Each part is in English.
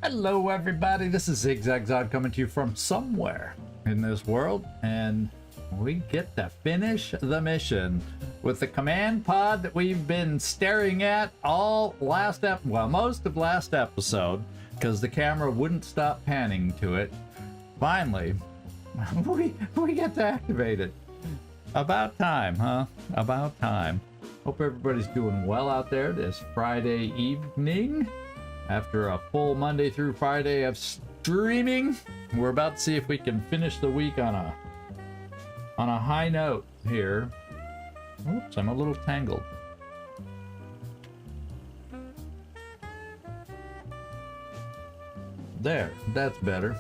Hello everybody, this is 𝐜𝐡𝐤𝐧 coming to you from somewhere in this world, and we get to finish the mission with the command pod that we've been staring at all most of last episode, because the camera wouldn't stop panning to it. Finally, we get to activate it. About time, huh? About time. Hope everybody's doing well out there this Friday evening. After a full Monday through Friday of streaming, we're about to see if we can finish the week on a high note here. Oops, I'm a little tangled. There, that's better.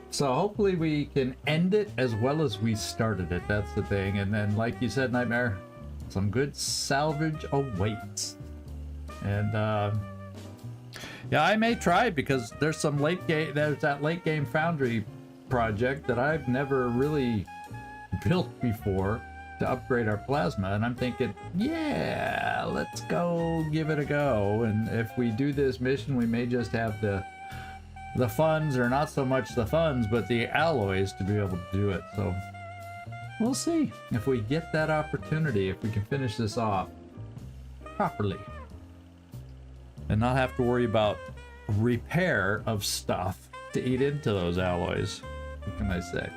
So hopefully we can end it as well as we started it. That's the thing. And then, like you said, Nightmare, some good salvage awaits. And yeah, I may try it because there's some there's that late game foundry project that I've never really built before to upgrade our plasma, and I'm thinking, yeah, let's go give it a go. And if we do this mission, we may just have the funds, or not so much the funds, but the alloys to be able to do it. So we'll see if we get that opportunity, if we can finish this off properly and not have to worry about repair of stuff to eat into those alloys. What can I say?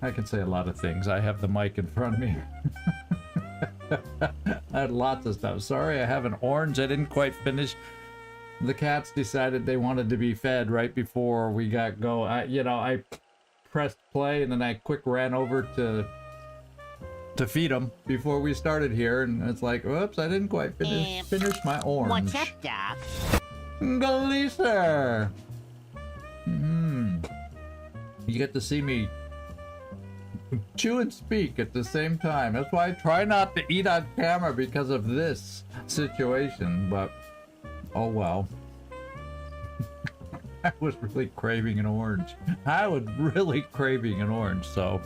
I can say a lot of things. I have the mic in front of me. I had lots of stuff. Sorry, I have an orange. I didn't quite finish. The cats decided they wanted to be fed right before we got going. I pressed play and then I quick ran over to feed them before we started here, and it's like, whoops, I didn't quite finish my orange. What's up, Doc? 𝐿WOTC. You get to see me chew and speak at the same time. That's why I try not to eat on camera, because of this situation, but oh well. I was really craving an orange. So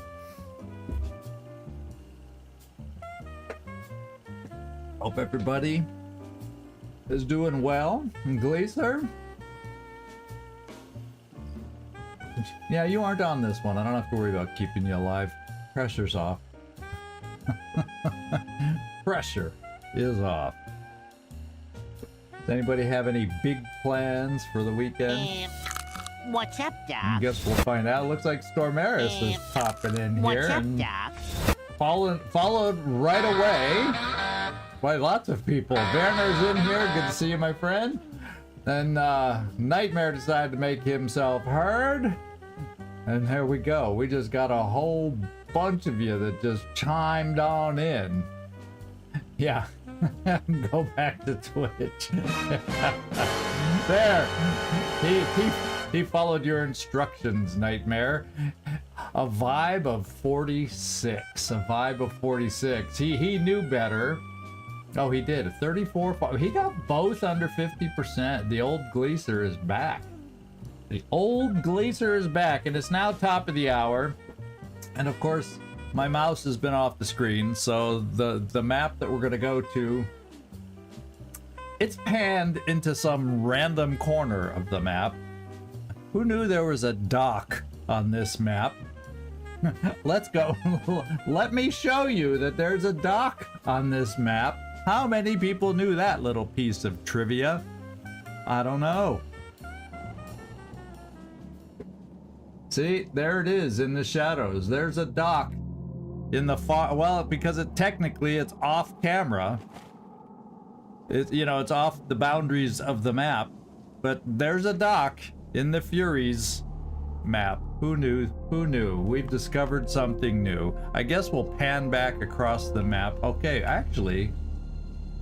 hope everybody is doing well. 𝐿WOTC? Yeah, you aren't on this one. I don't have to worry about keeping you alive. Pressure's off. Pressure is off. Does anybody have any big plans for the weekend? What's up, Doc? I guess we'll find out. Looks like Stormaris is popping in what's here up, and Doc? followed right away by lots of people. Werner's in here. Good to see you, my friend. Then Nightmare decided to make himself heard. And here we go. We just got a whole bunch of you that just chimed on in. Yeah. Go back to Twitch. There. He followed your instructions, Nightmare. A vibe of 46. A vibe of 46. He knew better. Oh, he did. 34. He got both under 50%. The old 𝐿WOTC is back. The old 𝐿WOTC is back, and it's now top of the hour. And of course, my mouse has been off the screen, so the map that we're gonna go to, it's panned into some random corner of the map. Who knew there was a dock on this map? Let's go. Let me show you that there's a dock on this map. How many people knew that little piece of trivia? I don't know. See, there it is in the shadows. There's a dock in the far, well, because technically it's off camera. It's off the boundaries of the map, but there's a dock in the Furies map. Who knew? Who knew? We've discovered something new. I guess we'll pan back across the map. Okay, actually,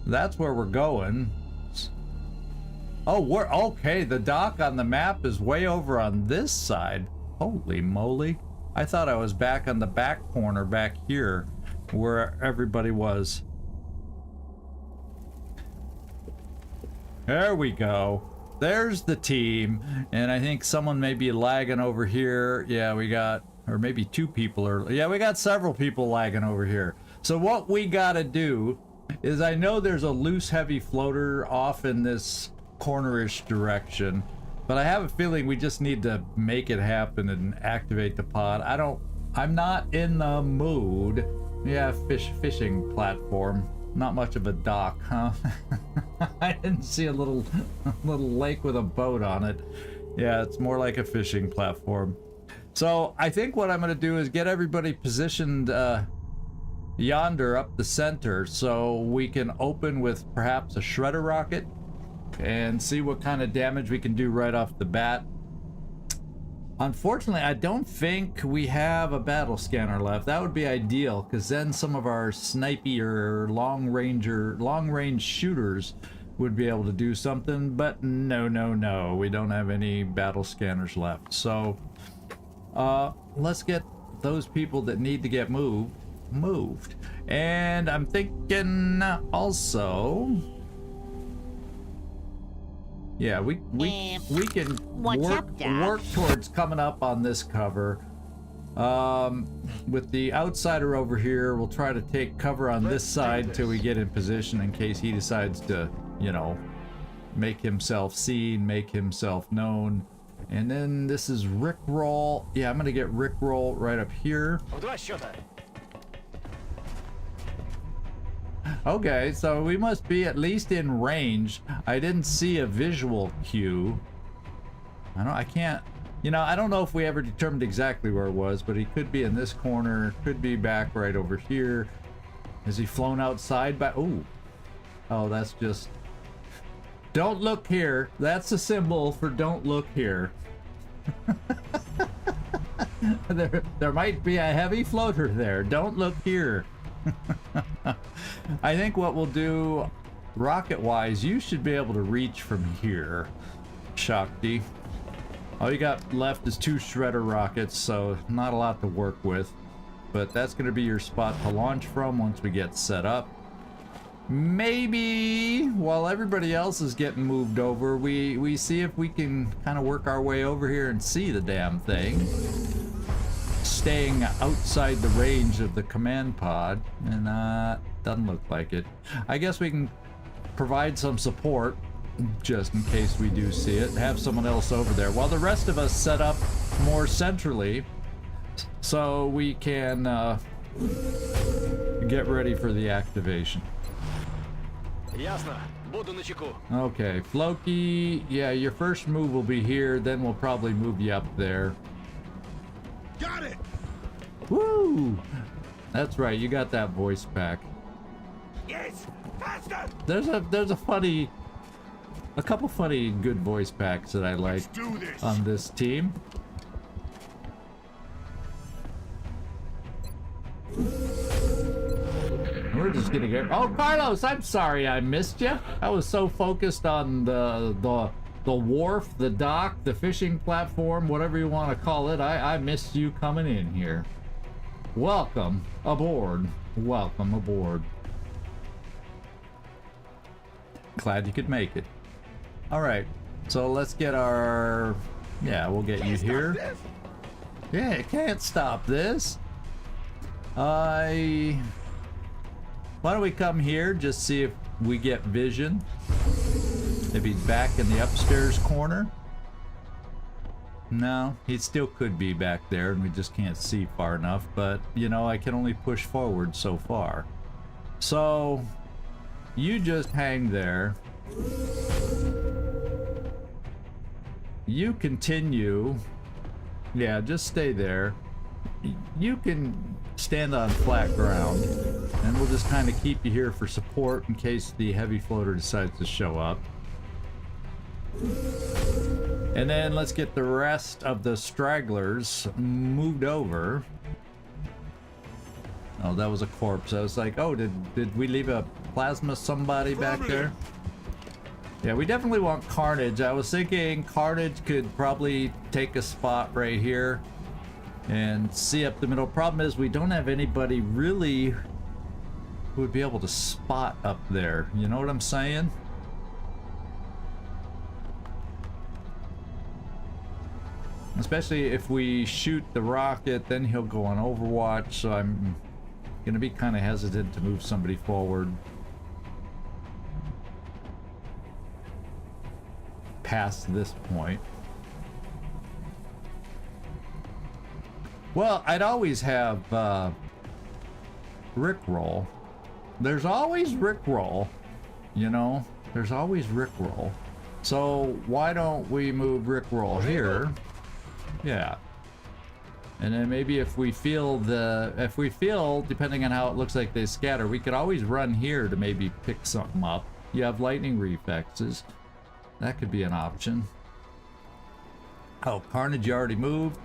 that's where we're going. Oh, we're okay. The dock on the map is way over on this side. Holy moly. I thought I was back on the back corner back here where everybody was. There we go. There's the team. And I think someone may be lagging over here. Yeah, we got, or maybe two people are, yeah, we got several people lagging over here. So what we gotta do is I know there's a loose heavy floater off in this cornerish direction, but I have a feeling we just need to make it happen and activate the pod. I'm not in the mood. Yeah, fishing platform. Not much of a dock, huh? I didn't see a little lake with a boat on it. Yeah, it's more like a fishing platform. So I think what I'm going to do is get everybody positioned yonder up the center so we can open with perhaps a shredder rocket and see what kind of damage we can do right off the bat. Unfortunately, I don't think we have a battle scanner left. That would be ideal, because then some of our snipey or long range shooters would be able to do something, but no, we don't have any battle scanners left. So let's get those people that need to get moved. And I'm thinking also, yeah, we can work towards coming up on this cover. With the outsider over here, we'll try to take cover on this side till we get in position in case he decides to, you know, make himself seen, make himself known. And then this is Rickroll. Yeah, I'm gonna get Rickroll right up here. Okay, so we must be at least in range. I didn't see a visual cue. I can't, you know, I don't know if we ever determined exactly where it was, but he could be in this corner, could be back right over here. Has he flown outside by, oh, that's just, don't look here. That's a symbol for don't look here. there might be a heavy floater there. Don't look here. I think what we'll do, rocket-wise, you should be able to reach from here, Shakti. All you got left is 2 shredder rockets, so not a lot to work with. But that's going to be your spot to launch from once we get set up. Maybe while everybody else is getting moved over, we see if we can kind of work our way over here and see the damn thing, staying outside the range of the command pod, and doesn't look like it. I guess we can provide some support just in case we do see it, have someone else over there while the rest of us set up more centrally so we can get ready for the activation. Okay, Floki, yeah, your first move will be here, then we'll probably move you up there. Got it. Woo! That's right, you got that voice pack. Yes, faster. There's a couple funny good voice packs that I like on this team. We're just gonna get, oh, Carlos, I'm sorry I missed you. I was so focused on the wharf, the dock, the fishing platform, whatever you want to call it. I missed you coming in here. Welcome aboard. Welcome aboard. Glad you could make it. All right, so let's get our, yeah, we'll get you here. Yeah, it can't stop this. Why don't we come here, just see if we get vision. If he's back in the upstairs corner. No, he still could be back there and we just can't see far enough, but you know, I can only push forward so far. So you just hang there. You continue. Yeah, just stay there. You can stand on flat ground, and we'll just kind of keep you here for support in case the heavy floater decides to show up. And then let's get the rest of the stragglers moved over. Oh, that was a corpse. I was like, oh, did we leave a plasma somebody back there? Yeah, we definitely want Carnage. I was thinking Carnage could probably take a spot right here and see up the middle. Problem is we don't have anybody really who would be able to spot up there. You know what I'm saying? Especially if we shoot the rocket, then he'll go on Overwatch, so I'm gonna be kind of hesitant to move somebody forward. past this point. Well, I'd always have Rickroll. There's always Rickroll, you know? There's always Rickroll. So why don't we move Rickroll here? Yeah. And then maybe if we feel, depending on how it looks like they scatter, we could always run here to maybe pick something up. You have lightning reflexes. That could be an option. Oh, Carnage, you already moved.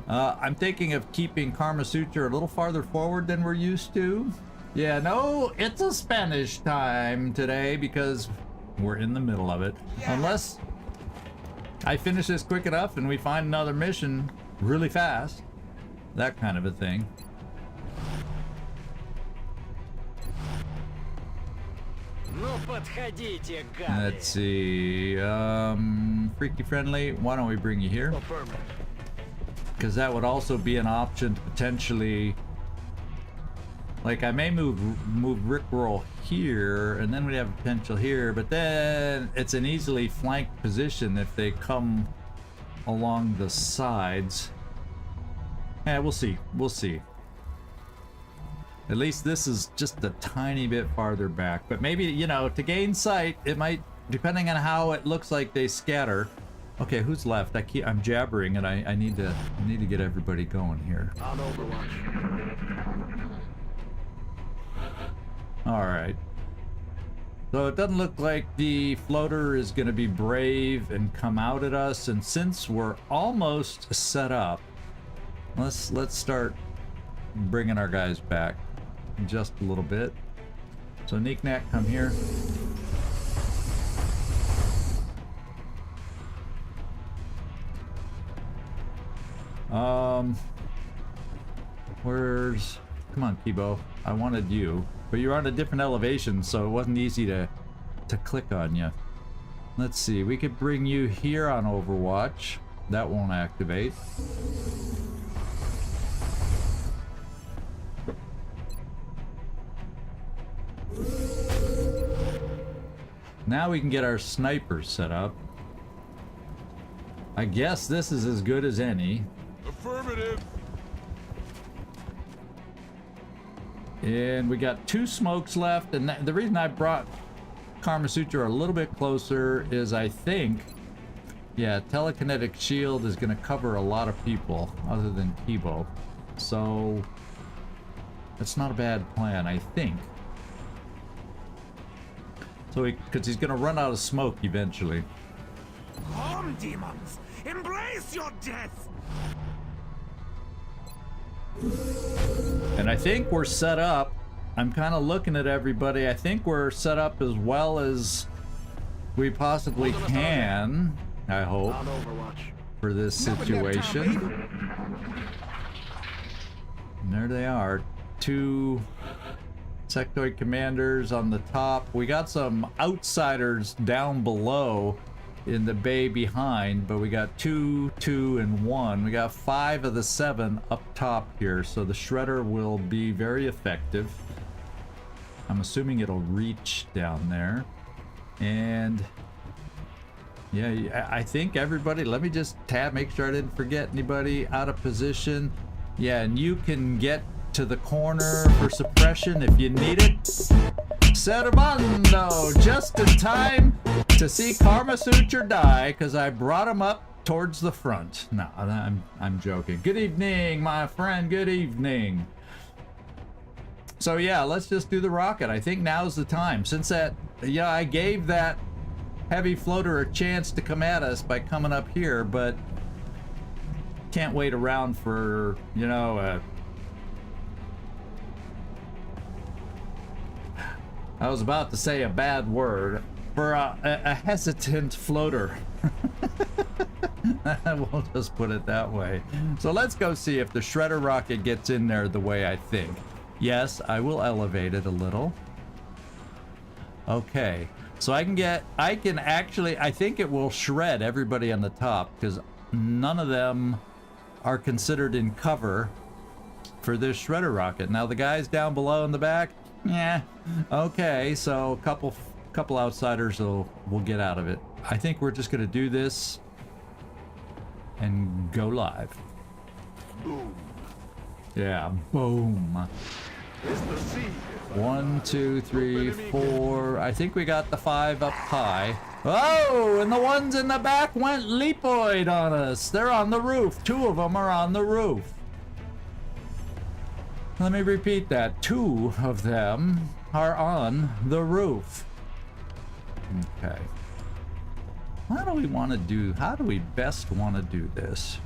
I'm thinking of keeping 𝐜𝐤𝐬𝐬 a little farther forward than we're used to. Yeah, no, it's a Spanish time today because we're in the middle of it. Yeah. Unless I finish this quick enough and we find another mission really fast. That kind of a thing. Let's see. Freaky Friendly, why don't we bring you here? Because that would also be an option to potentially, like, I may move Rickroll here, and then we have potential here, but then it's an easily flanked position if they come along the sides. Yeah, we'll see. We'll see. At least this is just a tiny bit farther back, but maybe, you know, to gain sight, it might, depending on how it looks like they scatter. Okay, who's left? I'm jabbering, and I need to get everybody going here. On Overwatch. All right. So it doesn't look like the floater is going to be brave and come out at us, and since we're almost set up, let's start bringing our guys back just a little bit. So 𝐜𝐜𝐜𝐞𝐿, come here. Where's, come on, Kibo, I wanted you, but you're on a different elevation, so it wasn't easy to click on you. Let's see, we could bring you here on Overwatch. That won't activate. Now we can get our snipers set up. I guess this is as good as any. Affirmative. And we got 2 smokes left, and the reason I brought 𝐜𝐤𝐬𝐬 a little bit closer is I think, yeah, telekinetic shield is going to cover a lot of people other than Kibo. So that's not a bad plan, I think. So because he's going to run out of smoke eventually. Come, demons! Embrace your death! And I think we're set up. I'm kind of looking at everybody. I think we're set up as well as we possibly can, I hope, for this situation. And there they are. 2 sectoid commanders on the top. We got some outsiders down below in the bay behind, but we got 2, 2, and 1. We got 5 of the 7 up top here, so the shredder will be very effective. I'm assuming it'll reach down there. And yeah, I think everybody, let me just make sure I didn't forget anybody out of position. Yeah, and you can get to the corner for suppression if you need it. Servando, just in time to see 𝐜𝐤𝐬𝐬𝐬 die, because I brought him up towards the front. No, I'm joking. Good evening, my friend. Good evening. So yeah, let's just do the rocket. I think now's the time. Since that, yeah, I gave that heavy floater a chance to come at us by coming up here, but can't wait around for, you know, I was about to say a bad word, for a hesitant floater. We'll just put it that way. So let's go see if the shredder rocket gets in there the way I think. Yes, I will elevate it a little. Okay, so I can actually, I think it will shred everybody on the top, because none of them are considered in cover for this shredder rocket. Now the guys down below in the back, yeah, okay, so couple couple outsiders, so we'll get out of it. I think we're just gonna do this and go live. Boom. Yeah, boom. It's the seed. 1, 2, 3, 4. I think we got the 5 up high. Oh, and the ones in the back went leapoid on us. They're on the roof. 2 of them are on the roof. Let me repeat that. 2 of them are on the roof. Okay. How do we best want to do this?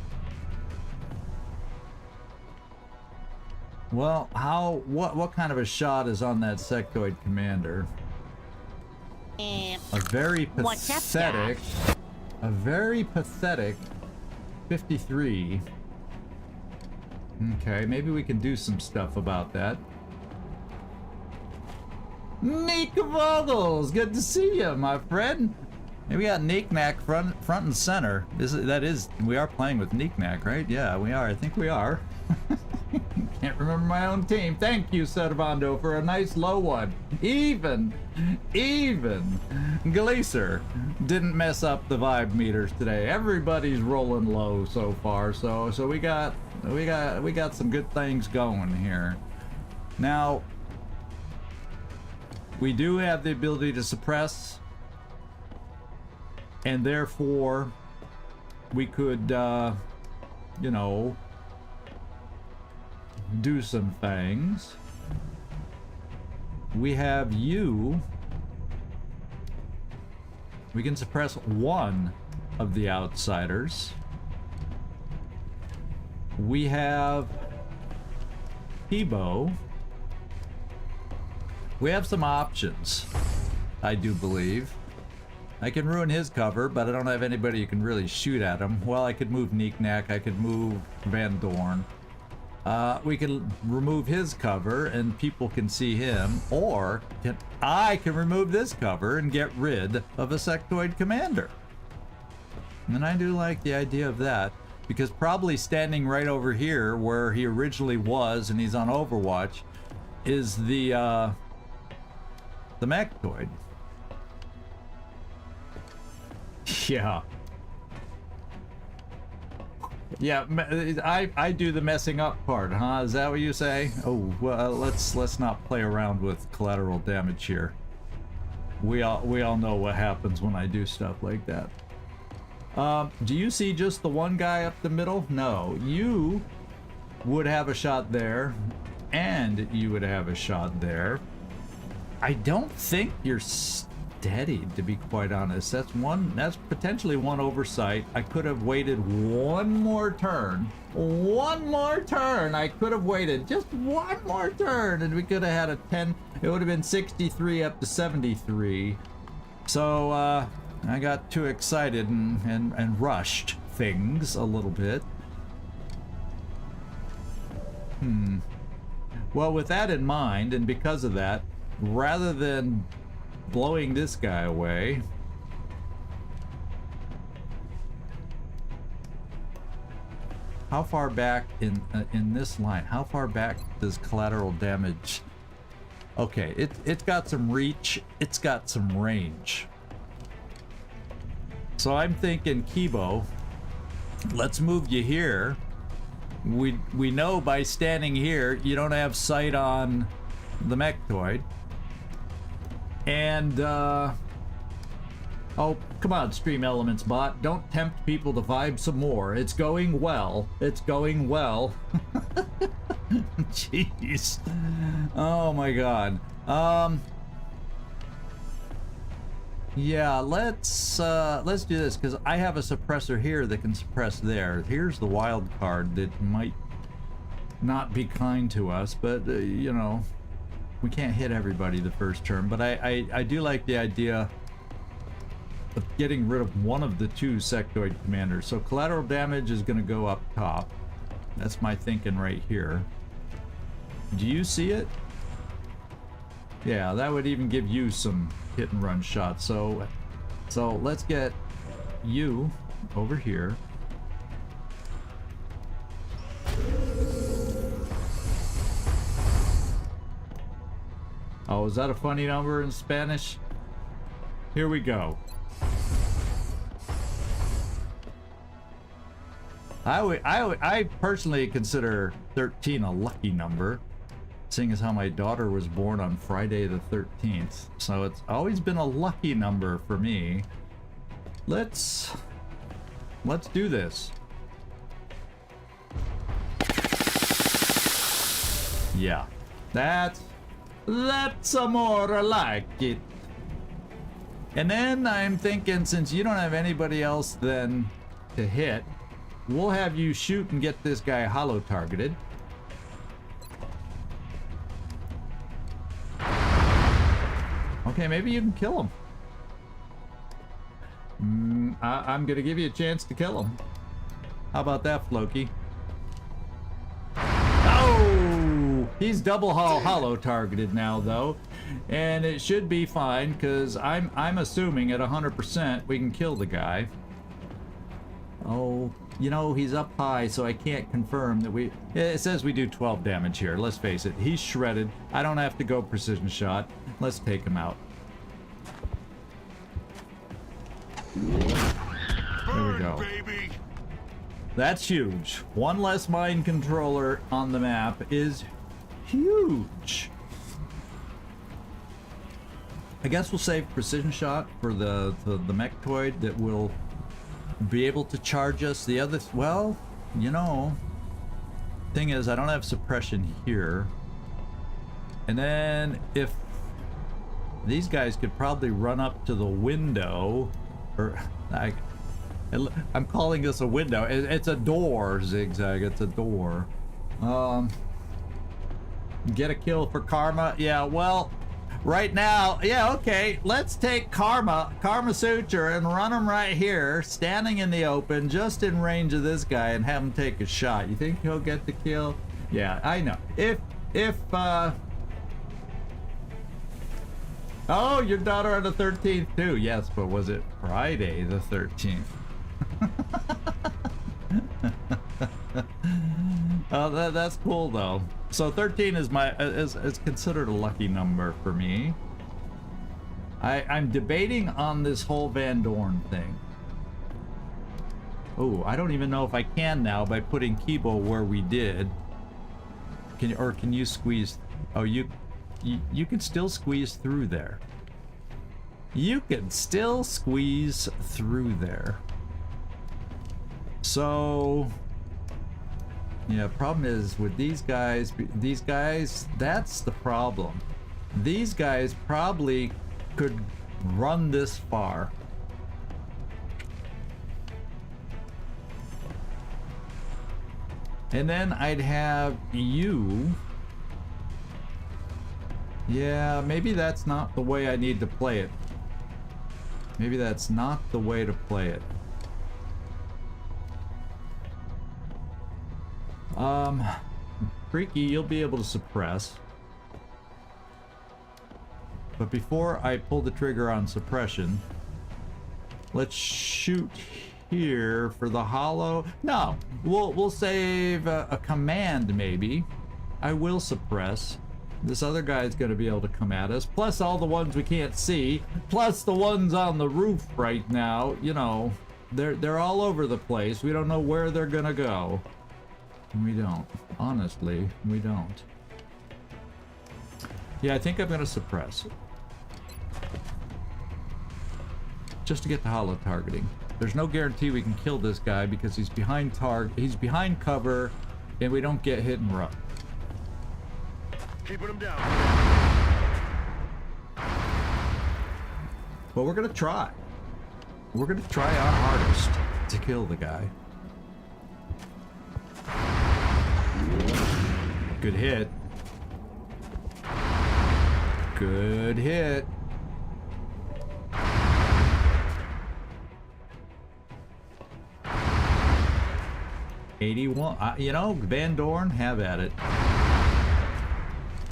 Well, what kind of a shot is on that sectoid commander? A very What's up, pathetic, 53. Okay, maybe we can do some stuff about that. 𝐜𝐜𝐜𝐬𝐬, good to see you, my friend. Hey, we got 𝐜𝐜𝐜𝐞 front and center. We are playing with 𝐜𝐜𝐜, right? Yeah, we are. I think we are. Can't remember my own team. Thank you, Servando, for a nice low one. Even Glacier didn't mess up the vibe meters today. Everybody's rolling low so far, so we got some good things going here. Now, we do have the ability to suppress, and therefore we could, you know, do some things. We have you. We can suppress 1 of the outsiders. We have Hebo. We have some options, I do believe. I can ruin his cover, but I don't have anybody who can really shoot at him. Well, I could move 𝐜𝐜𝐜𝐜, I could move Van Dorn. We can remove his cover and people can see him, or I can remove this cover and get rid of a sectoid commander. And I do like the idea of that, because probably standing right over here where he originally was and he's on Overwatch is the 𝐜𝐜𝐜𝐬𝐬. Yeah, I do the messing up part, huh? Is that what you say? Oh, well, let's not play around with collateral damage here. We all know what happens when I do stuff like that. Do you see just the one guy up the middle? No, you would have a shot there, and you would have a shot there. I don't think you're steady, to be quite honest. That's potentially one oversight. I could have waited one more turn. I could have waited just one more turn, and we could have had a 10. It would have been 63 up to 73. So I got too excited and rushed things a little bit. Well, with that in mind, and because of that, rather than blowing this guy away, how far back in this line, how far back does collateral damage? Okay, it's got some reach, it's got some range. So I'm thinking, Kibo, let's move you here. We know by standing here you don't have sight on the 𝐜𝐜𝐜𝐬𝐬. And oh, come on, Stream Elements bot, don't tempt people to vibe some more. It's going well. It's going well. Jeez. Oh my god. Yeah, let's do this, because I have a suppressor here that can suppress there. Here's the wild card that might not be kind to us, but you know, we can't hit everybody the first turn. But I do like the idea of getting rid of one of the 2 sectoid commanders. So collateral damage is going to go up top. That's my thinking right here. Do you see it? Yeah, that would even give you some hit and run shots. So let's get you over here. Oh, is that a funny number in Spanish? Here we go. I personally consider 13 a lucky number, seeing as how my daughter was born on Friday the 13th. So it's always been a lucky number for me. Let's do this. Yeah, that's some more like it. And then I'm thinking, since you don't have anybody else then to hit, we'll have you shoot and get this guy hollow targeted. Okay, maybe you can kill him. I'm gonna give you a chance to kill him. How about that, Floki? Oh! He's double hollow targeted now, though. And it should be fine, because I'm assuming at 100% we can kill the guy. Oh, you know, he's up high, so I can't confirm that we... It says we do 12 damage here. Let's face it. He's shredded. I don't have to go precision shot. Let's take him out. There we go. Baby. That's huge. One less mind controller on the map is huge. I guess we'll save precision shot for the mechtoid that will be able to charge us. The other, well, you know, thing is, I don't have suppression here. And then if these guys could probably run up to the window, or I'm calling this a window. It's a door, Zigzag. It's a door. Get a kill for Karma. Yeah, well, right now, yeah, okay. Let's take 𝐜𝐜𝐬𝐬𝐬, and run him right here, standing in the open, just in range of this guy, and have him take a shot. You think he'll get the kill? Yeah, I know. Oh, your daughter on the 13th too. Yes, but was it Friday the 13th? That's cool though. So 13 is is considered a lucky number for me. I'm debating on this whole Van Dorn thing. Oh, I don't even know if I can now by putting Kibo where we did. Can you squeeze? Oh, you can still squeeze through there. You can still squeeze through there. So, yeah, problem is with these guys, that's the problem. These guys probably could run this far. And then I'd have you. Yeah, maybe that's not the way I need to play it. Maybe that's not the way to play it. Freaky, you'll be able to suppress. But before I pull the trigger on suppression, let's shoot here for the hollow. No, we'll save a command maybe. I will suppress. This other guy's gonna be able to come at us, plus all the ones we can't see, plus the ones on the roof right now. You know, they're all over the place. We don't know where they're gonna go. We don't. Honestly, we don't. Yeah, I think I'm gonna suppress. Just to get the hollow targeting. There's no guarantee we can kill this guy because he's behind cover, and we don't get hit and run. Keeping him down. But we're gonna try. We're gonna try our hardest to kill the guy. Good hit. Good hit. $81. You know, Van Dorn, have at it.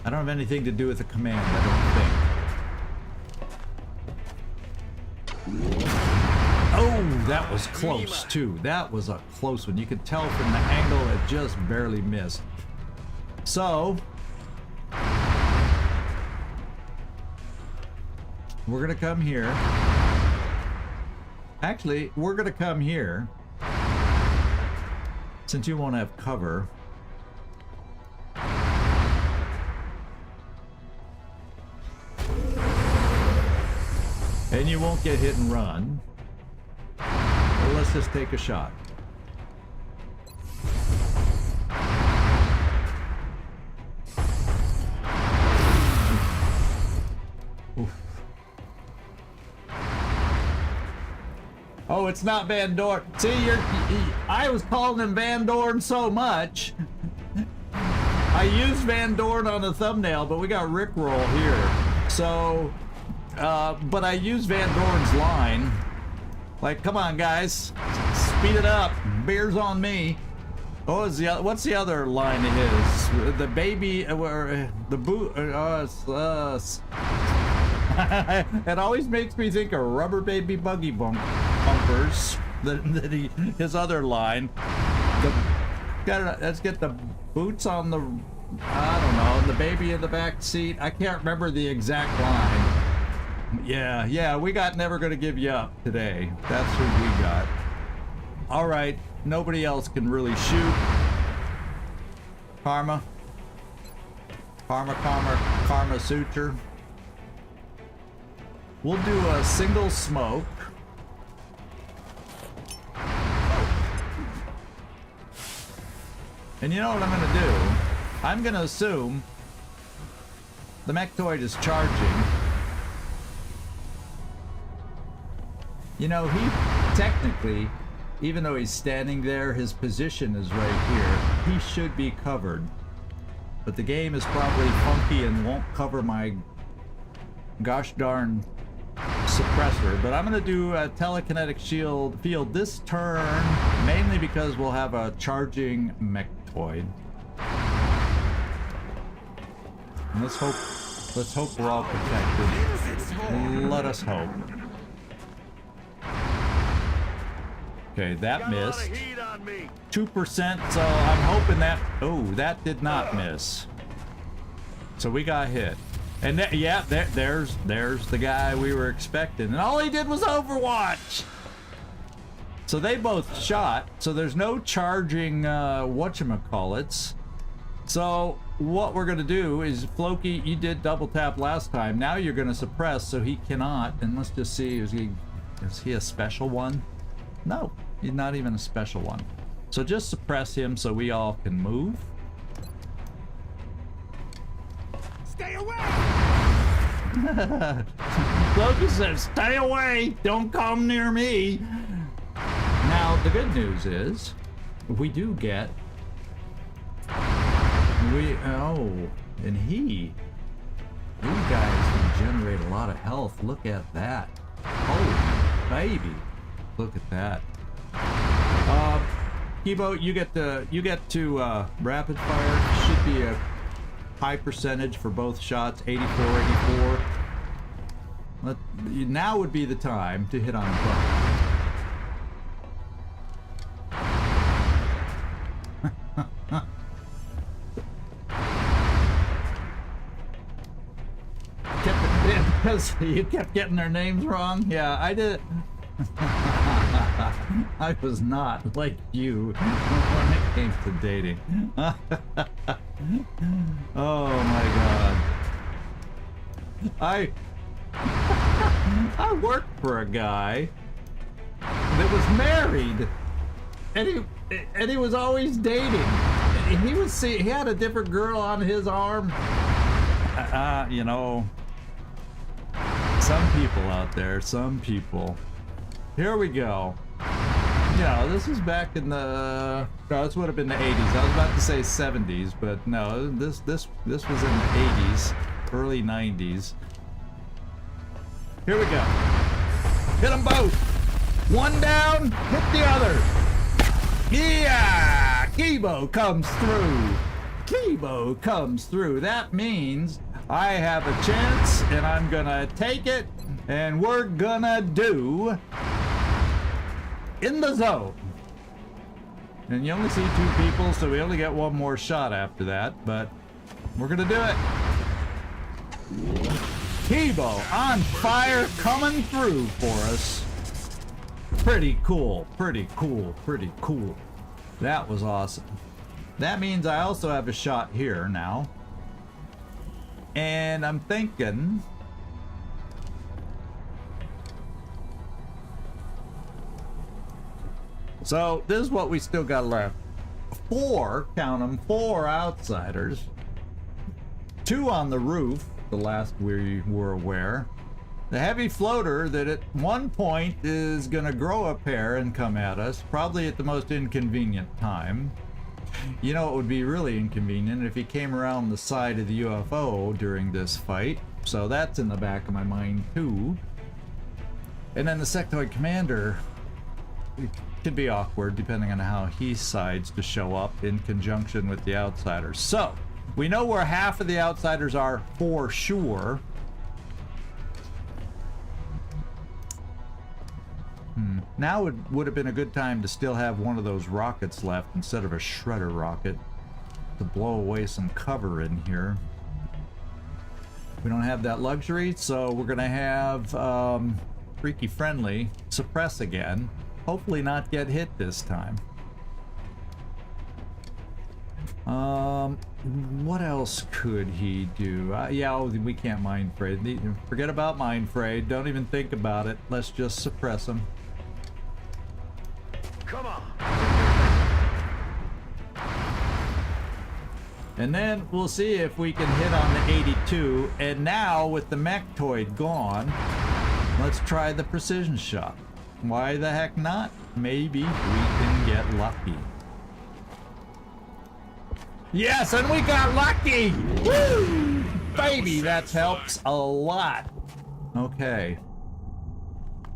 I don't have anything to do with the command, I don't think. Oh, that was close too. That was a close one. You could tell from the angle it just barely missed. So, we're gonna come here. Actually, we're gonna come here. Since you won't have cover. And you won't get hit and run. Well, let's just take a shot. Oof. Oh, it's not Van Dorn. See, I was calling him Van Dorn so much. I used Van Dorn on the thumbnail, but we got Rickroll here. So, but I used Van Dorn's line. Like, come on, guys, speed it up. Beer's on me. Oh, what's the other line of his? The baby, the boot. It always makes me think of Rubber Baby Buggy Bumpers. His other line. Let's get the boots on the, I don't know, the baby in the back seat. I can't remember the exact line. Yeah, we got Never Gonna Give You Up today. That's who we got. All right, nobody else can really shoot. Karma Suture. We'll do a single smoke. And you know what I'm gonna do? I'm gonna assume the Mechtoid is charging. You know, he technically, even though he's standing there, his position is right here. He should be covered. But the game is probably funky and won't cover my gosh darn suppressor. But I'm gonna do a telekinetic field this turn, mainly because we'll have a charging Mechtoid. And let's hope we're all protected. Let us hope. Okay, that missed. 2%, so I'm hoping that... Oh, that did not miss. So we got hit. And yeah, there's the guy we were expecting. And all he did was Overwatch! So they both shot, so there's no charging whatchamacallits. So what we're gonna do is, Floki, you did double tap last time. Now you're gonna suppress so he cannot, and let's just see, is he a special one? No, he's not even a special one. So just suppress him so we all can move. Stay away! Floki says, stay away! Don't come near me! Now, the good news is, we do get... and these guys can generate a lot of health. Look at that. Oh, baby. Look at that. Kibo, you get to rapid fire. Should be a high percentage for both shots, 84. Now would be the time to hit on both. Because you kept getting their names wrong. Yeah, I did. I was not like you when it came to dating. Oh my god. I worked for a guy that was married, and he was always dating. He had a different girl on his arm. You know, some people out there, some people. Here we go. Yeah, this was back in the... No, this would have been the 80s. I was about to say 70s, but no, this was in the 80s, early 90s. Here we go. Hit them both. One down, hit the other. Yeah! Kibo comes through. Kibo comes through. That means I have a chance, and I'm gonna take it, and we're gonna do In the Zone. And you only see 2 people, so we only get one more shot after that, but we're gonna do it. Kibo on fire, coming through for us. Pretty cool, pretty cool, pretty cool. That was awesome. That means I also have a shot here now. And I'm thinking... So, this is what we still got left. 4, count them, 4 outsiders. 2 on the roof, the last we were aware. The heavy floater that at one point is gonna grow a pair and come at us, probably at the most inconvenient time. You know, it would be really inconvenient if he came around the side of the UFO during this fight. So that's in the back of my mind too. And then the sectoid commander could be awkward depending on how he decides to show up in conjunction with the outsiders. So we know where half of the outsiders are for sure. Now it would have been a good time to still have one of those rockets left instead of a shredder rocket to blow away some cover in here. We don't have that luxury, so we're gonna have Freaky Friendly suppress again. Hopefully not get hit this time. What else could he do? Yeah, we can't mind fray. Forget about mind fray. Don't even think about it. Let's just suppress him. Come on. And then we'll see if we can hit on the 82. And now with the Mechtoid gone, let's try the precision shot. Why the heck not? Maybe we can get lucky. Yes, and we got lucky! Woo! Baby, that helps a lot. Okay.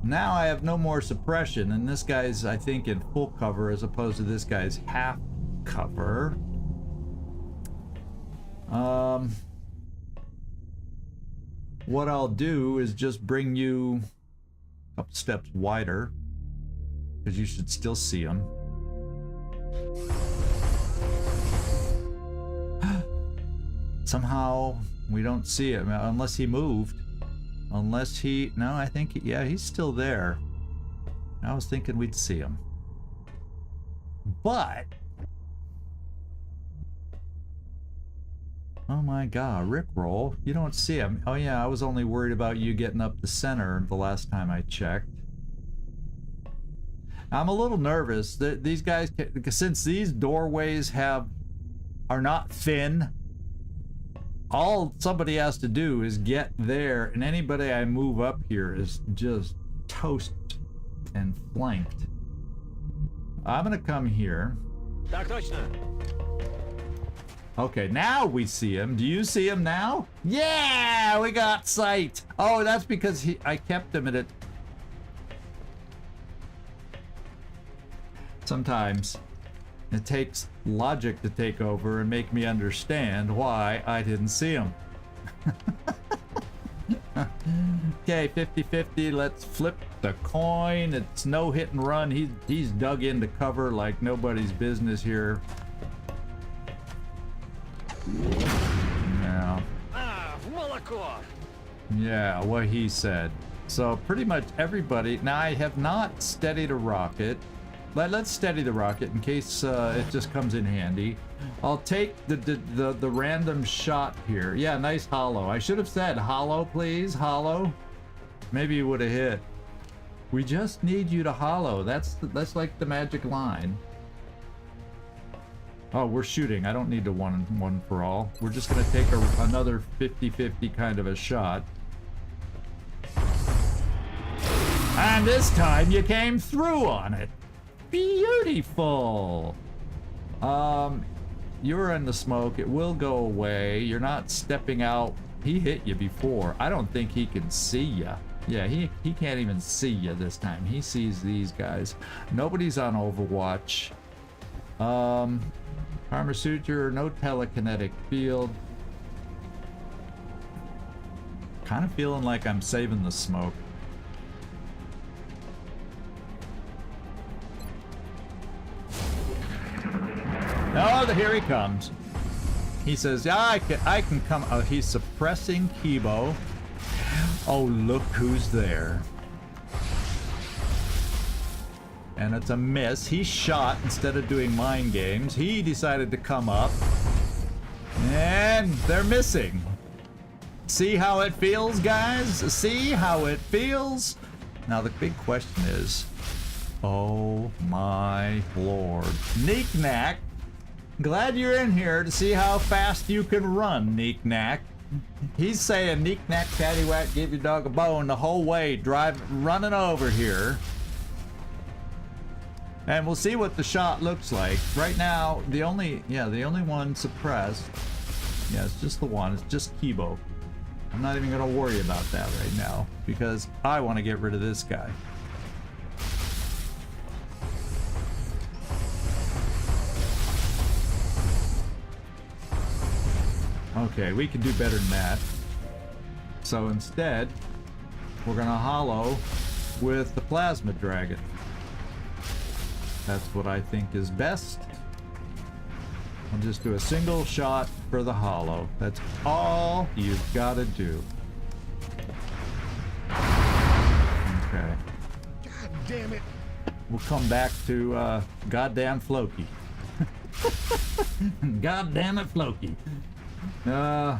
Now I have no more suppression, and this guy's, I think, in full cover as opposed to this guy's half cover. What I'll do is just bring you a couple steps wider, because you should still see him. Somehow we don't see him unless he moved. Unless he... No, I think... Yeah, he's still there. I was thinking we'd see him. But... Oh my god, Rickroll. You don't see him. Oh yeah, I was only worried about you getting up the center the last time I checked. I'm a little nervous that these guys... Since these doorways are not thin... All somebody has to do is get there, and anybody I move up here is just toast and flanked. I'm gonna come here. Okay, now we see him. Do you see him now? Yeah, we got sight. Oh, that's because I kept him at it. Sometimes it takes logic to take over and make me understand why I didn't see him. Okay, 50-50, let's flip the coin. It's no hit and run. He's dug into cover like nobody's business here. Yeah. Yeah, what he said. So pretty much everybody. Now I have not steadied a rocket. Let's steady the rocket in case it just comes in handy. I'll take the random shot here. Yeah, nice hollow. I should have said hollow, please. Hollow. Maybe you would have hit. We just need you to hollow. That's like the magic line. Oh, we're shooting. I don't need to one for all. We're just gonna take another 50-50 kind of a shot. And this time you came through on it. Beautiful. You're in the smoke. It will go away. You're not stepping out. He hit you before. I don't think he can see you. Yeah, he can't even see you this time. He sees these guys. Nobody's on Overwatch. Armor suture, no telekinetic field. Kind of feeling like I'm saving the smoke. Oh, here he comes. He says, yeah, I can come. Oh, he's suppressing Kibo. Oh, look who's there. and it's a miss. He shot instead of doing mind games. He decided to come up, and they're missing. See how it feels, guys? See how it feels? Now the big question is, oh my lord. Neek-Nack, glad you're in here to see how fast you can run, Neek-Nack. He's saying Neek-Nack, Paddywhack, give your dog a bone the whole way, running over here. And we'll see what the shot looks like. Right now, the only one suppressed. Yeah, it's just the one. It's just 𝐜𝐝. I'm not even gonna worry about that right now because I want to get rid of this guy. Okay, we can do better than that. So instead, we're gonna hollow with the plasma dragon. That's what I think is best. I'll just do a single shot for the hollow. That's all you've got to do. Okay. God damn it. We'll come back to goddamn Floki. God damn it, Floki. Yeah,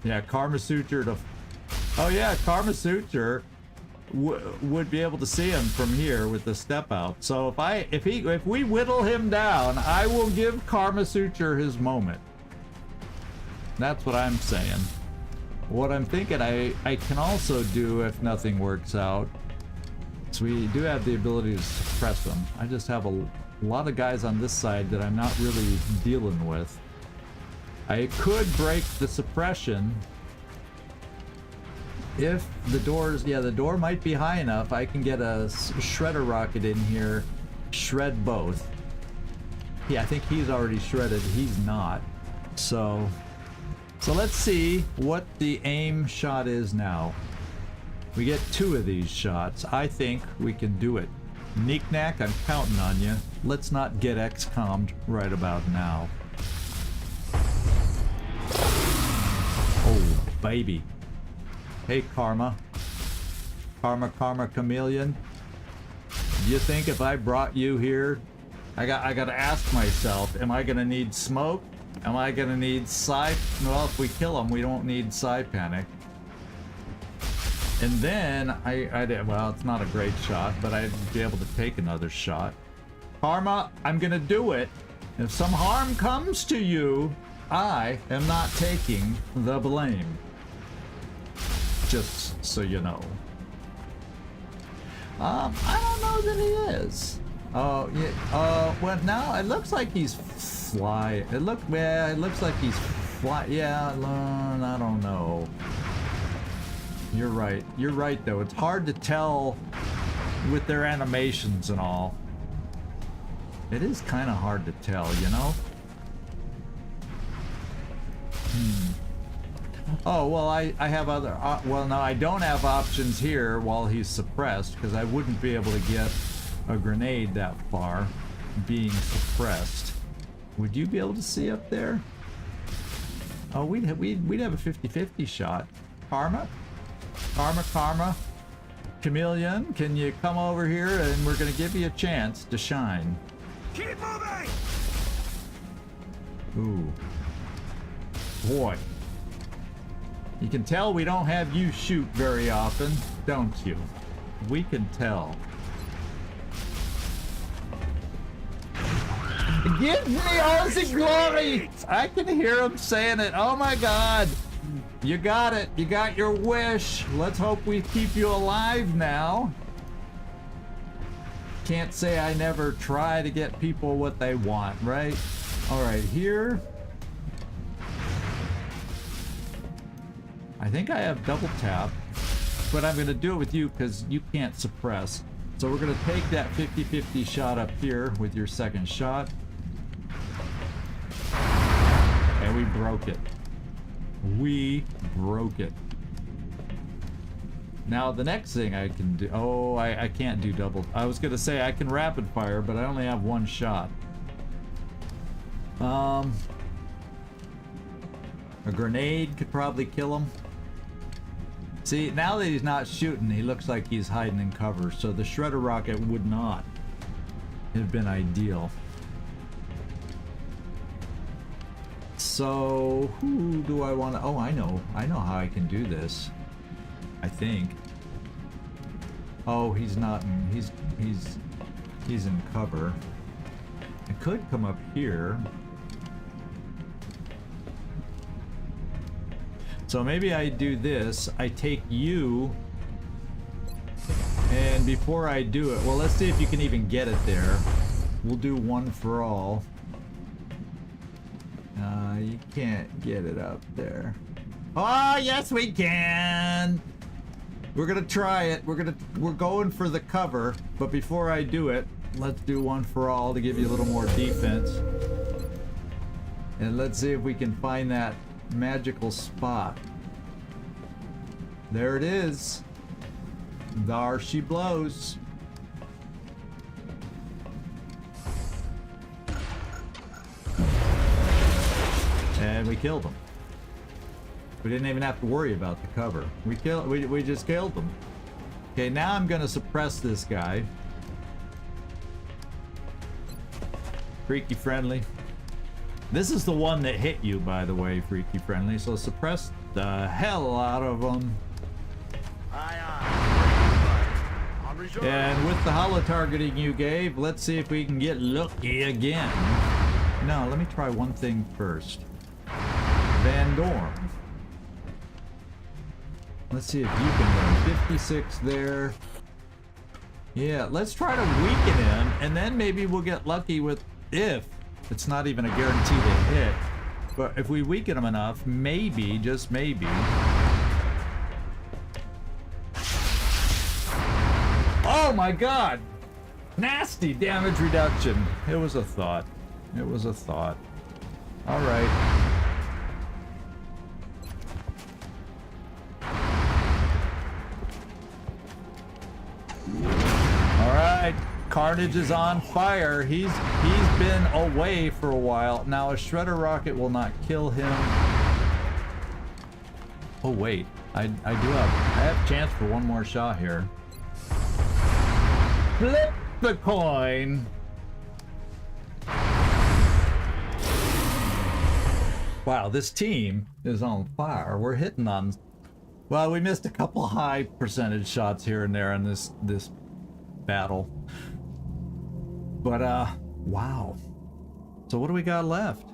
𝐜𝐜𝐬𝐬 to... Oh yeah, 𝐜𝐜𝐬𝐬 would be able to see him from here with the step out. So if we whittle him down, I will give 𝐜𝐜𝐬𝐬𝐬 his moment. That's what I'm saying. What I'm thinking I can also do if nothing works out. So we do have the ability to suppress them. I just have a lot of guys on this side that I'm not really dealing with. I could break the suppression if the doors, yeah, the door might be high enough. I can get a shredder rocket in here, shred both. Yeah, I think he's already shredded. He's not. So let's see what the aim shot is now. We get 2 of these shots. I think we can do it. Neek-Nack, I'm counting on you. Let's not get XCom'd right about now. Oh, baby. Hey, Karma. Karma Chameleon. Do you think if I brought you here, I gotta ask myself, am I gonna need smoke? Am I gonna need Psi? Well, if we kill him, we don't need Psi Panic. And then well, it's not a great shot, but I'd be able to take another shot. Karma, I'm gonna do it. If some harm comes to you, I am not taking the blame. Just so you know. I don't know that he is. Oh yeah. Well, now it looks like he's fly. It looks like he's fly. Yeah. I don't know. You're right. You're right though. It's hard to tell with their animations and all. It is kind of hard to tell, you know. Oh, well, I have other... well, no, I don't have options here while he's suppressed, because I wouldn't be able to get a grenade that far being suppressed. Would you be able to see up there? Oh, we'd have a 50-50 shot. Karma? Karma? Chameleon, can you come over here and we're going to give you a chance to shine. Keep moving! Ooh. Boy. You can tell we don't have you shoot very often, don't you? We can tell. Give me all the glory! I can hear him saying it. Oh my god. You got it. You got your wish. Let's hope we keep you alive now. Can't say I never try to get people what they want, right? Alright, here. I think I have double tap, but I'm going to do it with you because you can't suppress. So we're going to take that 50-50 shot up here with your second shot. And we broke it. We broke it. Now the next thing I can do... Oh, I can't do double... I was going to say I can rapid fire, but I only have one shot. A grenade could probably kill him. See, now that he's not shooting, he looks like he's hiding in cover, so the shredder rocket would not have been ideal. So, who do I want to... Oh, I know how I can do this. I think. Oh, he's not in... He's in cover. I could come up here. So maybe I do this. I take you, and before I do it, well, let's see if you can even get it there. We'll do one for all. You can't get it up there. Oh, yes, we can. We're gonna try it. We're going for the cover, but before I do it, let's do one for all to give you a little more defense. And let's see if we can find that magical spot. There it is. There she blows. And we killed them. We didn't even have to worry about the cover. We just killed them. Okay, now I'm gonna suppress this guy. Freaky Friendly. This is the one that hit you, by the way, Freaky Friendly, so suppress the hell out of them. And with the holo targeting you gave, let's see if we can get lucky again. No, let me try one thing first. Van Dorn. Let's see if you can run 56 there. Yeah, let's try to weaken him, and then maybe we'll get lucky with, if it's not even a guarantee to hit, but if we weaken him enough, maybe, just maybe. Oh my god! Nasty damage reduction. It was a thought. It was a thought. Alright. Alright. Carnage is on fire. He's been away for a while. Now a shredder rocket will not kill him. Oh wait. I have a chance for one more shot here. Flip the coin. Wow, this team is on fire. We're hitting on... Well, we missed a couple high percentage shots here and there in this battle. But, wow. So what do we got left?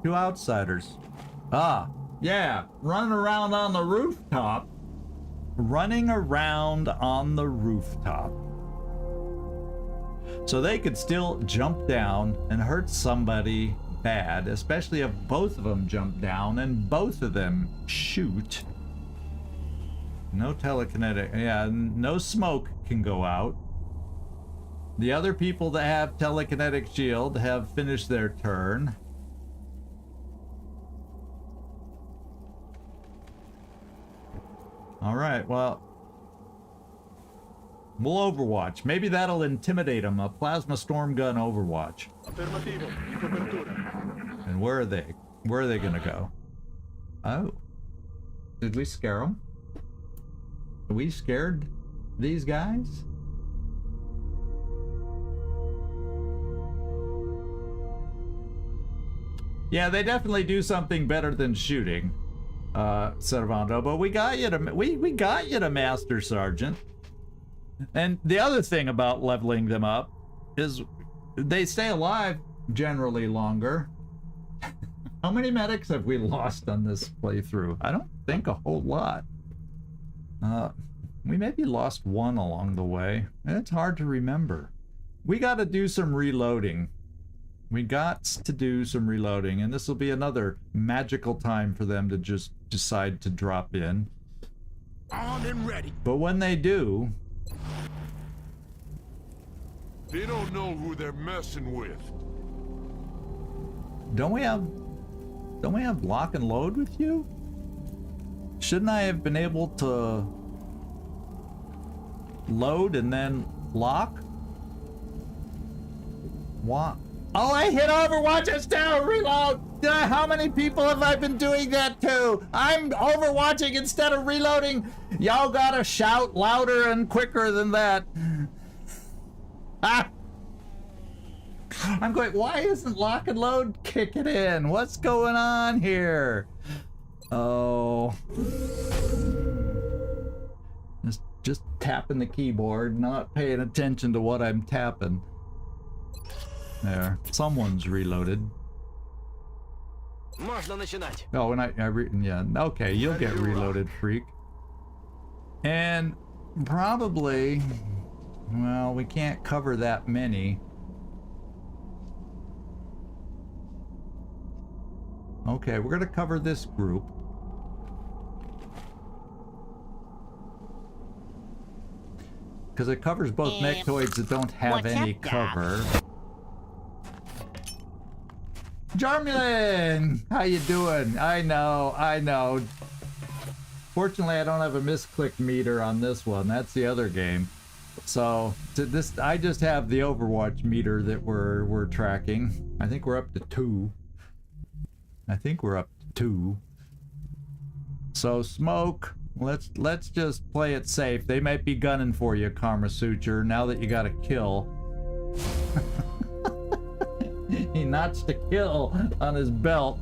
2 outsiders. Ah, yeah, running around on the rooftop. Running around on the rooftop. So they could still jump down and hurt somebody bad, especially if both of them jump down and both of them shoot. No telekinetic, yeah, no smoke can go out. The other people that have telekinetic shield have finished their turn. All right, well, we'll Overwatch. Maybe that'll intimidate them. A plasma storm gun Overwatch. And where are they? Where are they gonna go? Oh, did we scare them? We scared these guys? Yeah, they definitely do something better than shooting, Servando. But we got you to we got you to Master Sergeant. And the other thing about leveling them up is they stay alive generally longer. How many medics have we lost on this playthrough? I don't think a whole lot. We maybe lost one along the way. It's hard to remember. We got to do some reloading. We got to do some reloading, and this will be another magical time for them to just decide to drop in. On and ready. But when they do... They don't know who they're messing with. Don't we have lock and load with you? Shouldn't I have been able to load and then lock? What? Oh, I hit Overwatch, it's down, reload! How many people have I been doing that to? I'm overwatching instead of reloading. Y'all gotta shout louder and quicker than that. Ah! I'm going, why isn't lock and load kicking in? What's going on here? Oh. Just tapping the keyboard, not paying attention to what I'm tapping. There. Someone's reloaded. Oh, and yeah, okay, you'll get reloaded, freak. And probably, well, we can't cover that many. Okay, we're gonna cover this group. Because it covers both _NECTOIDs that don't have any cover. Jarmulin! How you doing? I know. Fortunately, I don't have a misclick meter on this one. That's the other game. So, I just have the Overwatch meter that we're tracking. I think we're up to 2. So, Smoke, let's just play it safe. They might be gunning for you, 𝐜𝐜𝐬𝐬, now that you got a kill. He notched a kill on his belt,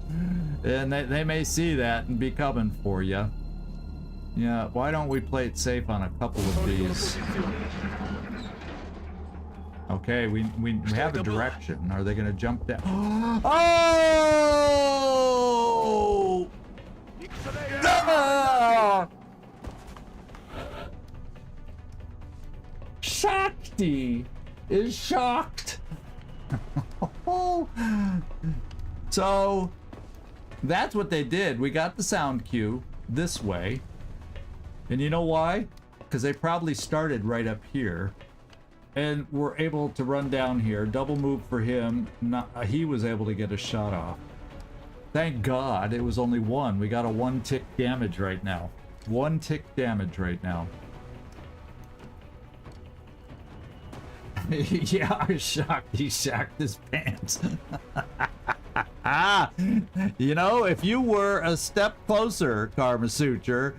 and they may see that and be coming for you. Yeah, why don't we play it safe on a couple of these? Okay, we have a direction. Are they gonna jump down? Oh! Ah! Shakti is shocked. So that's what they did. We got the sound cue this way, and you know why? Because they probably started right up here and were able to run down here. Double move for him. He was able to get a shot off. Thank God it was only one. We got a 1 tick damage right now. 1 tick damage right now. Yeah, I was shocked. He shacked his pants. You know, if you were a step closer, 𝐜𝐜𝐬𝐬,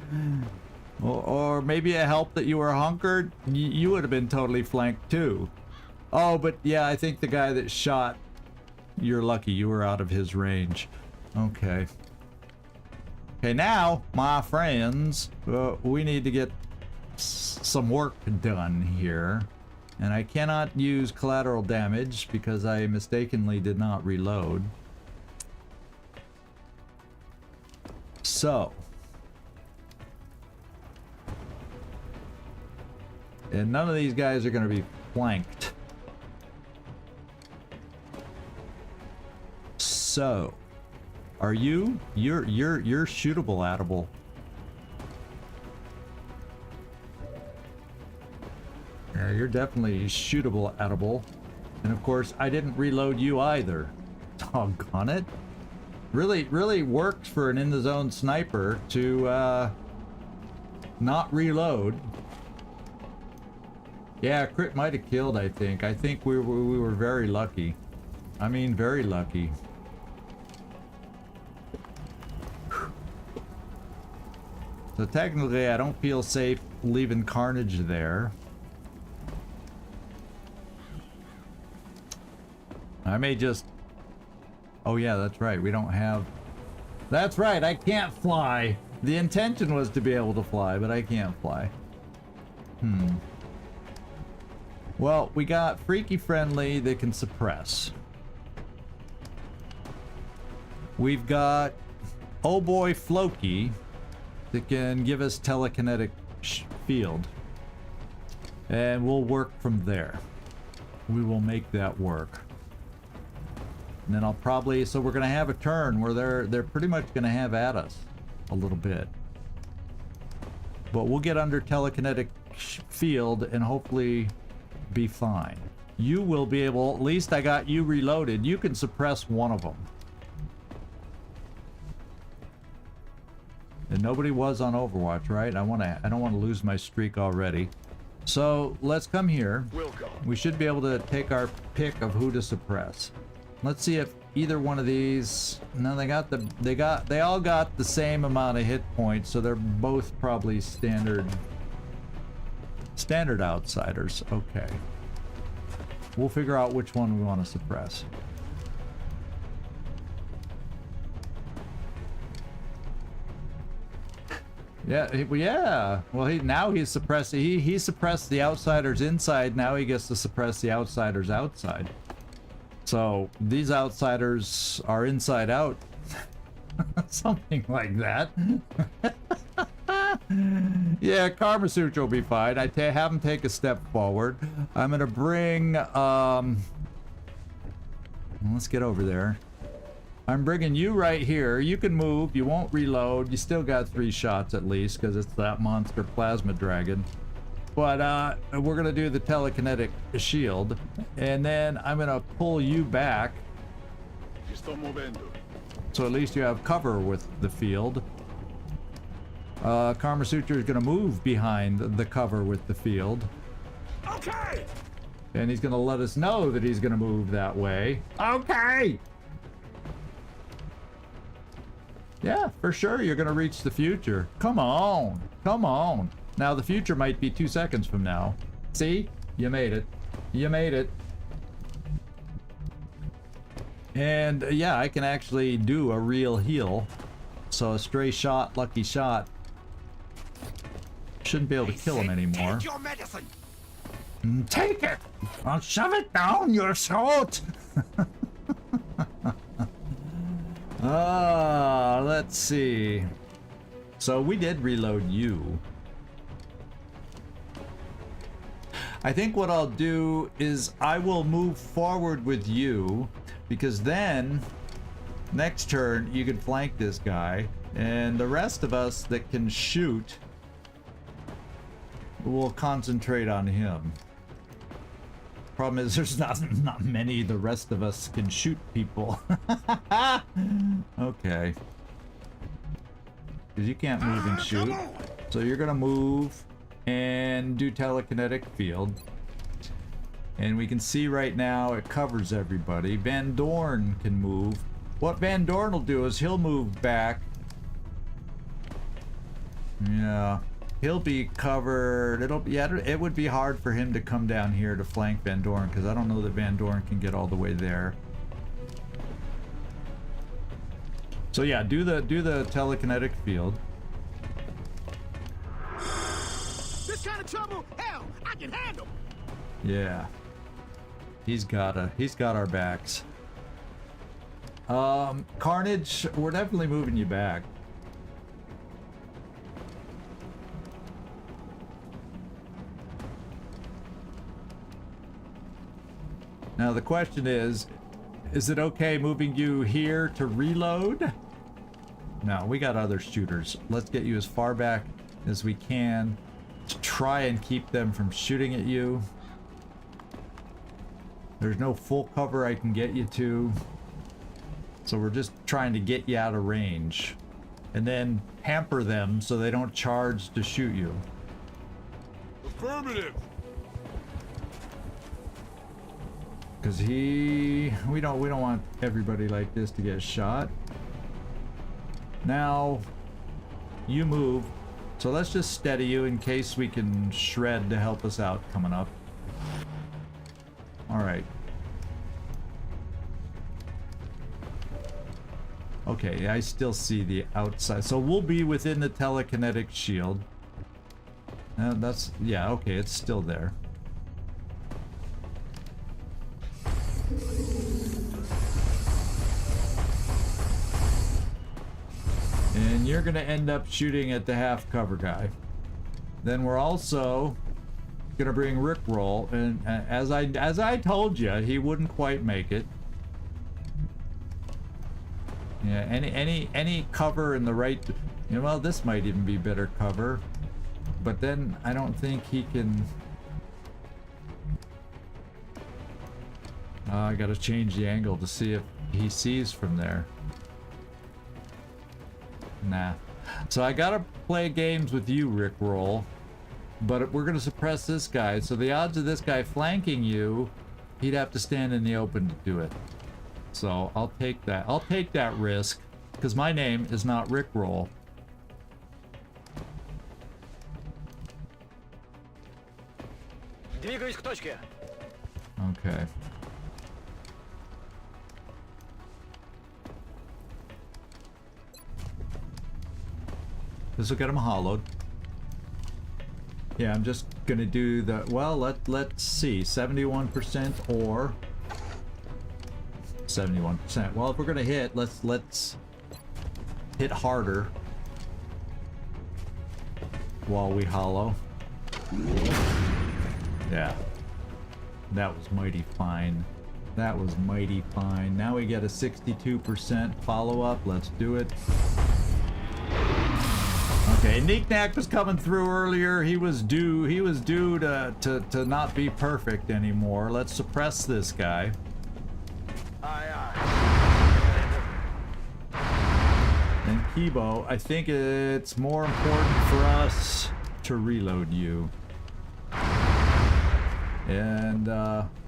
or maybe a help that you were hunkered, you would have been totally flanked too. Oh, but yeah, I think the guy that shot, you're lucky you were out of his range. Okay. Okay, now, my friends, we need to get some work done here. And I cannot use collateral damage because I mistakenly did not reload. So. And none of these guys are going to be flanked. So. Are you? You're shootable, Attable. Yeah, you're definitely shootable, Attable. And of course, I didn't reload you either. Doggone it. Really works for an in-the-zone sniper to not reload. Yeah, crit might have killed, I think. I think we were very lucky. I mean, very lucky. So technically, I don't feel safe leaving Carnage there. I may just... Oh yeah, that's right. We don't have... That's right, I can't fly. The intention was to be able to fly, but I can't fly. Well, we got Freaky Friendly that can suppress. We've got Oh Boy Floki that can give us telekinetic field. And we'll work from there. We will make that work. And then I'll probably, so we're gonna have a turn where they're pretty much gonna have at us a little bit. But we'll get under telekinetic field and hopefully be fine. You will be able, at least I got you reloaded. You can suppress one of them. And nobody was on Overwatch, right? I don't want to lose my streak already. So let's come here. We should be able to take our pick of who to suppress. Let's see if either one of these. No, they all got the same amount of hit points, so they're both probably standard outsiders. Okay. We'll figure out which one we want to suppress. Yeah. Well, he's suppressed. He suppressed the outsiders inside. Now he gets to suppress the outsiders outside. So these outsiders are inside out. Something like that. Yeah, 𝐜𝐜𝐬𝐬𝐬 will be fine. I have him take a step forward. I'm gonna bring let's get over there. I'm bringing you right here. You can move. You won't reload. You still got 3 shots at least because it's that monster plasma dragon. But we're gonna do the telekinetic shield, and then I'm gonna pull you back. So at least you have cover with the field. 𝐜𝐜𝐬𝐬𝐬 is gonna move behind the cover with the field. Okay. And he's gonna let us know that he's gonna move that way. Okay. Yeah, for sure you're gonna reach the future. Come on. Come on. Now the future might be 2 seconds from now. See? You made it. You made it. And yeah, I can actually do a real heal. So a stray shot, lucky shot. Shouldn't be able to kill him anymore. Take your medicine. Take it! I'll shove it down your throat! Let's see. So we did reload you. I think what I'll do is I will move forward with you, because then next turn you can flank this guy, and the rest of us that can shoot will concentrate on him. Problem is there's not many the rest of us can shoot people. Okay. Because you can't move and shoot. So you're gonna move and do telekinetic field. And we can see right now it covers everybody. Van Dorn can move. What Van Dorn will do is he'll move back. Yeah. He'll be covered. It would be hard for him to come down here to flank Van Dorn, because I don't know that Van Dorn can get all the way there. So yeah, do the telekinetic field. This kind of trouble, hell, I can handle. Yeah. He's got our backs. Carnage, we're definitely moving you back. Now the question is it okay moving you here to reload? No, we got other shooters. Let's get you as far back as we can to try and keep them from shooting at you. There's no full cover I can get you to. So we're just trying to get you out of range. And then hamper them so they don't charge to shoot you. Affirmative. Because we don't want everybody like this to get shot. Now you move, so let's just steady you in case we can shred to help us out coming up. All right. Okay, I still see the outside, so we'll be within the telekinetic shield. That's, yeah, okay, it's still there. And you're gonna end up shooting at the half cover guy. Then we're also gonna bring Rickroll, and as I told you, he wouldn't quite make it. Yeah, any cover in the right, you know, well, this might even be better cover, but then I don't think he can. I gotta change the angle to see if he sees from there. Nah. So I gotta play games with you, Rickroll. But we're gonna suppress this guy. So the odds of this guy flanking you, he'd have to stand in the open to do it. So I'll take that. I'll take that risk because my name is not Rickroll. Okay. This will get him hollowed. Yeah, I'm just gonna do the, well, let's see, 71% or 71%. Well, if we're gonna hit, let's hit harder while we hollow. Yeah. That was mighty fine. That was mighty fine. Now we get a 62% follow-up. Let's do it. Okay, Knick-Knack was coming through earlier. He was due to not be perfect anymore. Let's suppress this guy. And Kibo, I think it's more important for us to reload you. And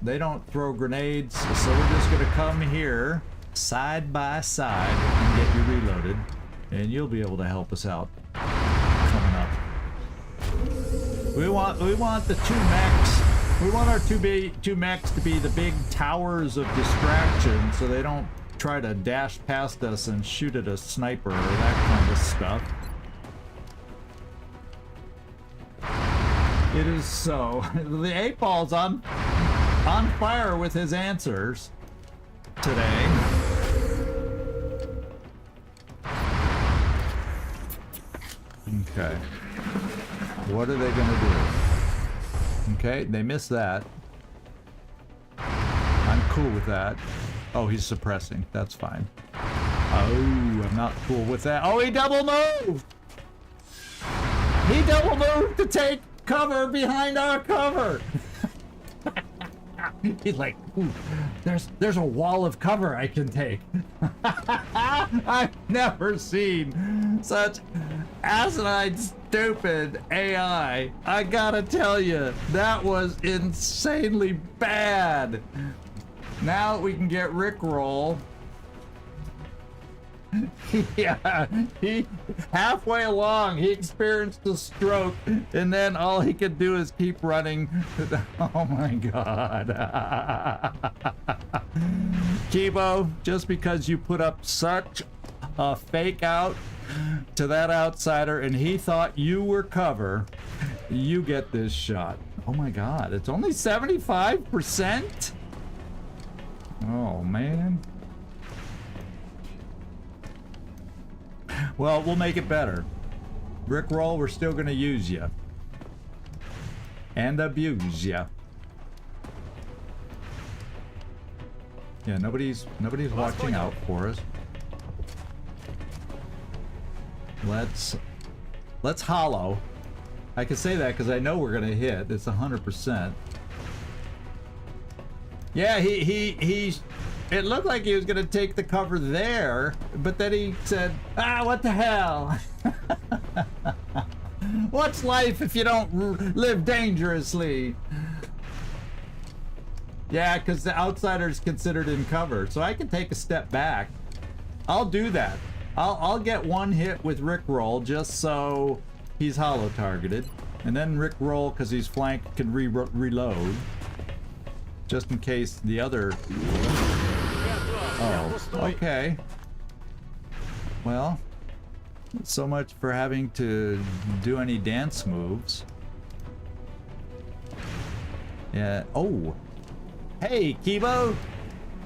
they don't throw grenades, so we're just gonna come here side by side and get you reloaded, and you'll be able to help us out coming up. We want the two mechs. We want our two mechs to be the big towers of distraction, so they don't try to dash past us and shoot at a sniper or that kind of stuff. It is so. The 8-Ball's on fire with his answers today. Okay. What are they gonna do? Okay, they missed that. I'm cool with that. Oh, he's suppressing. That's fine. Oh, I'm not cool with that. Oh, he double moved! He double moved to take cover behind our cover. He's like, ooh, there's a wall of cover I can take. I've never seen such asinine, stupid AI. I gotta tell you, that was insanely bad. Now we can get Rickroll. Yeah, he halfway along he experienced a stroke, and then all he could do is keep running. Oh my god. Kibo, just because you put up such a fake out to that outsider and he thought you were cover, you get this shot. Oh my god, it's only 75%? Oh man. Well, we'll make it better. Rickroll, we're still gonna use you. And abuse you. Yeah, nobody's watching out for us. Let's hollow. I can say that because I know we're gonna hit. It's 100%. Yeah, it looked like he was gonna take the cover there, but then he said, ah, what the hell? What's life if you don't live dangerously? Yeah, because the outsider's considered in cover, so I can take a step back. I'll do that. I'll get one hit with Rickroll just so he's hollow targeted, and then Rickroll, because he's flanked, can reload, just in case the other. Oh, okay. Well, so much for having to do any dance moves. Yeah. Oh. Hey, Kibo.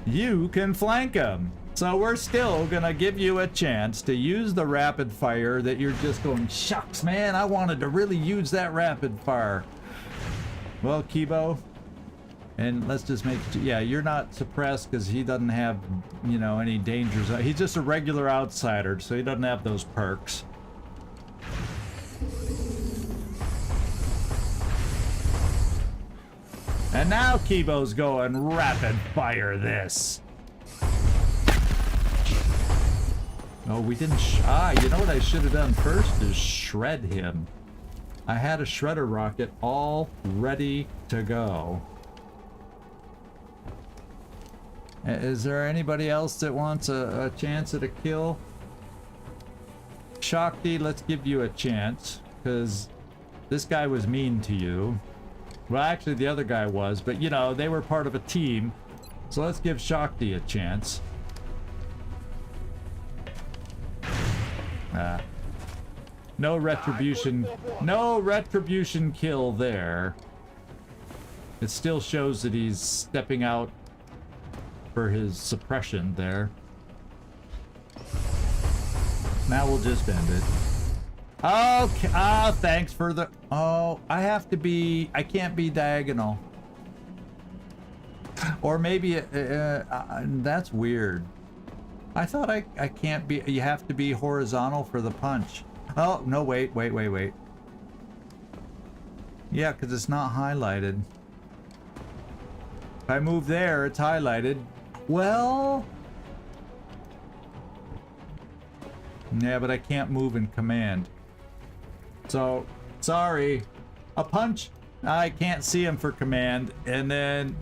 You can flank him. So we're still gonna give you a chance to use the rapid fire that you're just going, shucks, man, I wanted to really use that rapid fire. Well, Kibo. And let's just make, yeah, you're not suppressed because he doesn't have, you know, any dangers. He's just a regular outsider, so he doesn't have those perks. And now Kibo's going rapid fire this. Oh, we didn't, you know what I should have done first is shred him. I had a shredder rocket all ready to go. Is there anybody else that wants a chance at a kill? Shakti, let's give you a chance, because this guy was mean to you. Well, actually, the other guy was, but you know, they were part of a team. So let's give Shakti a chance. No retribution. No retribution kill there. It still shows that he's stepping out for his suppression there. Now we'll just end it. Okay. Ah, thanks for the... Oh, I have to be... I can't be diagonal. Or maybe... that's weird. I thought I can't be... You have to be horizontal for the punch. Oh, no, wait. Yeah, because it's not highlighted. If I move there, it's highlighted. Well... Yeah, but I can't move in command. So, sorry. A punch, I can't see him for command, and then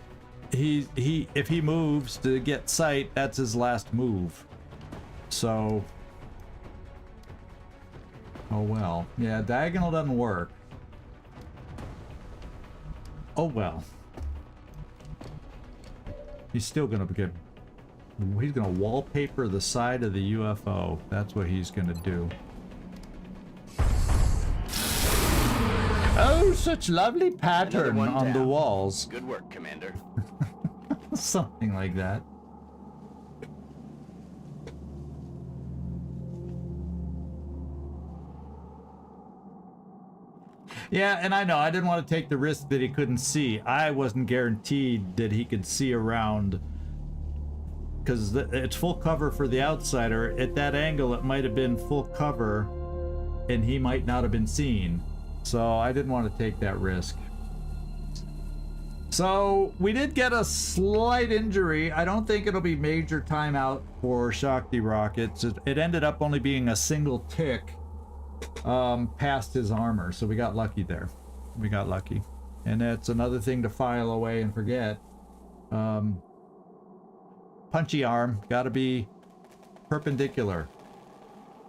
if he moves to get sight, that's his last move. So, oh well. Yeah, diagonal doesn't work. Oh well. He's still gonna get... He's gonna wallpaper the side of the UFO. That's what he's gonna do. Oh, such lovely pattern on the walls. Good work, Commander. Something like that. Yeah, and I know I didn't want to take the risk that he couldn't see. I wasn't guaranteed that he could see around, because it's full cover for the outsider. At that angle, it might have been full cover, and he might not have been seen. So I didn't want to take that risk. So we did get a slight injury. I don't think it'll be major timeout for Shakti Rockets. It ended up only being a single tick past his armor. So we got lucky there. We got lucky. And that's another thing to file away and forget. Punchy arm, gotta be perpendicular,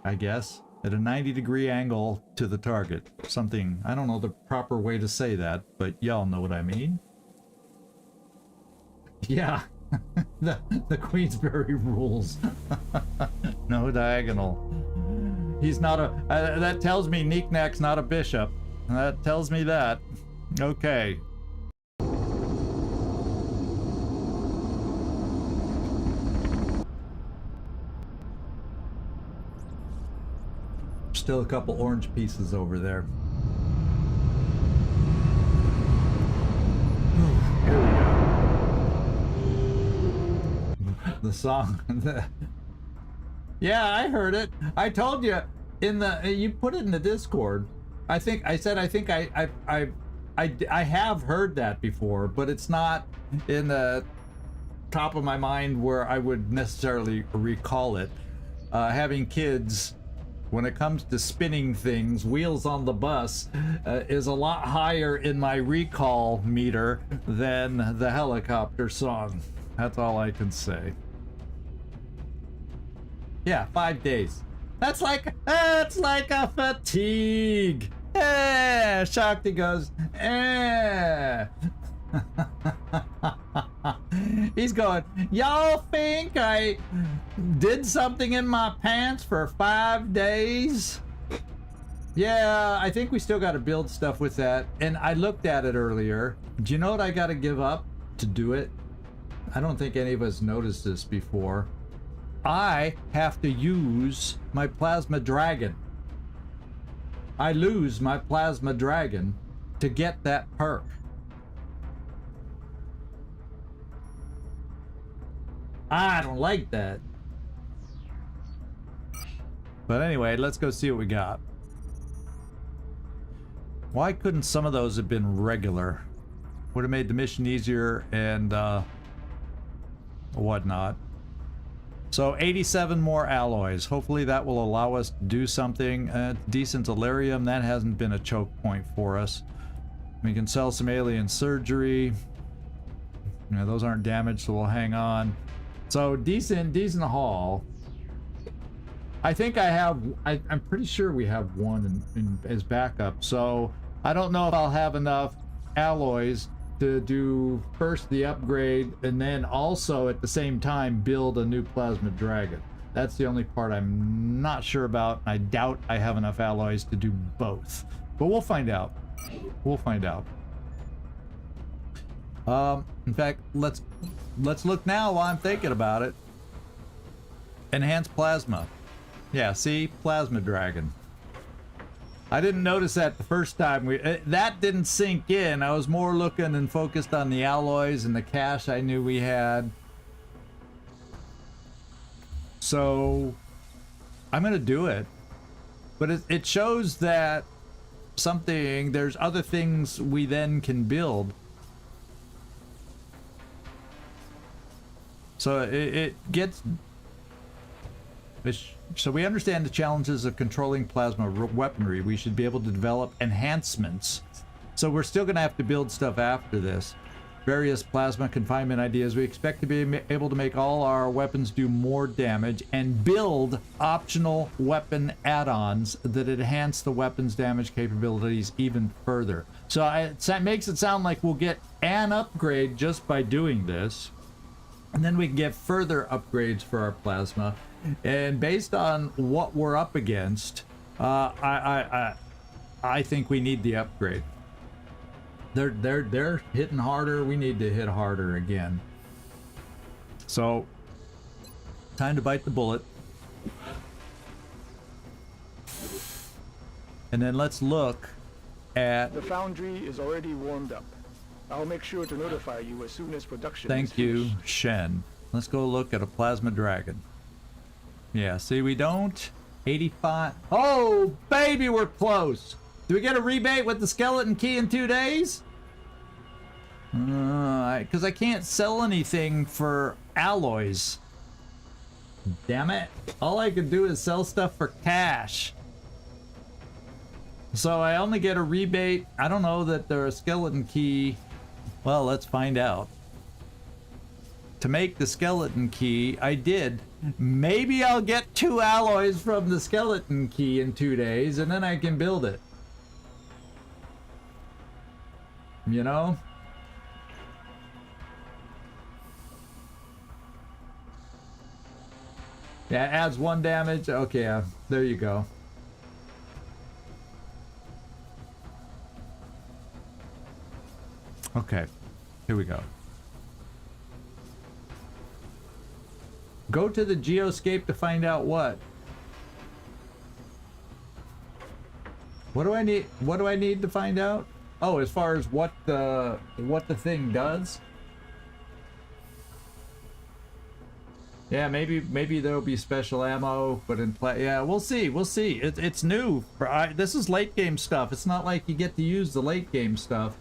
I guess, at a 90-degree angle to the target. Something, I don't know the proper way to say that, but y'all know what I mean. Yeah, the Queensberry rules. No diagonal. He's not a, that tells me Knick-Knack's not a bishop. That tells me that. Okay. Still a couple orange pieces over there. Here we go. The song. Yeah, I heard it. I told you in the... You put it in the Discord. I think I have heard that before, but it's not in the top of my mind where I would necessarily recall it. Having kids... When it comes to spinning things, Wheels on the Bus is a lot higher in my recall meter than the helicopter song. That's all I can say. Yeah, 5 days. That's like a fatigue. Eh, Shakti goes, eh. He's going, y'all think I did something in my pants for 5 days? Yeah, I think we still got to build stuff with that. And I looked at it earlier. Do you know what I got to give up to do it? I don't think any of us noticed this before. I have to use my plasma dragon. I lose my plasma dragon to get that perk. I don't like that. But anyway, let's go see what we got. Why couldn't some of those have been regular? Would have made the mission easier and whatnot. So 87 more alloys. Hopefully that will allow us to do something. Decent delirium, that hasn't been a choke point for us. We can sell some alien surgery. You know, those aren't damaged, so we'll hang on. So decent haul. I think I have, I'm pretty sure we have one as backup. So I don't know if I'll have enough alloys to do first the upgrade and then also at the same time build a new plasma dragon. That's the only part I'm not sure about. I doubt I have enough alloys to do both, but we'll find out. We'll find out. In fact, let's look now while I'm thinking about it. Enhanced plasma. Yeah, see, plasma dragon. I didn't notice that the first time that didn't sink in. I was more looking and focused on the alloys and the cache I knew we had. So I'm gonna do it, but it shows that there's other things we then can build. So so we understand the challenges of controlling plasma weaponry. We should be able to develop enhancements. So we're still gonna have to build stuff after this. Various plasma confinement ideas. We expect to be able to make all our weapons do more damage and build optional weapon add-ons that enhance the weapon's damage capabilities even further. So it makes it sound like we'll get an upgrade just by doing this. And then we can get further upgrades for our plasma. And based on what we're up against, I think we need the upgrade. They're hitting harder. We need to hit harder again. So, time to bite the bullet. And then let's look at... The foundry is already warmed up. I'll make sure to notify you as soon as production Thank you, Shen. Let's go look at a plasma dragon. Yeah, see, we don't. 85. Oh, baby, we're close. Do we get a rebate with the skeleton key in 2 days? Because I can't sell anything for alloys. Damn it. All I can do is sell stuff for cash. So I only get a rebate. I don't know that there's a skeleton key. Well, let's find out. To make the skeleton key, I did. Maybe I'll get 2 alloys from the skeleton key in 2 days, and then I can build it. You know? Yeah, it adds 1 damage. Okay, there you go. Okay, here we go. Go to the geoscape to find out what. What do I need? What do I need to find out? Oh, as far as what the thing does. Yeah, maybe there'll be special ammo, but in play, yeah, we'll see. We'll see. It's new. This is late game stuff. It's not like you get to use the late game stuff.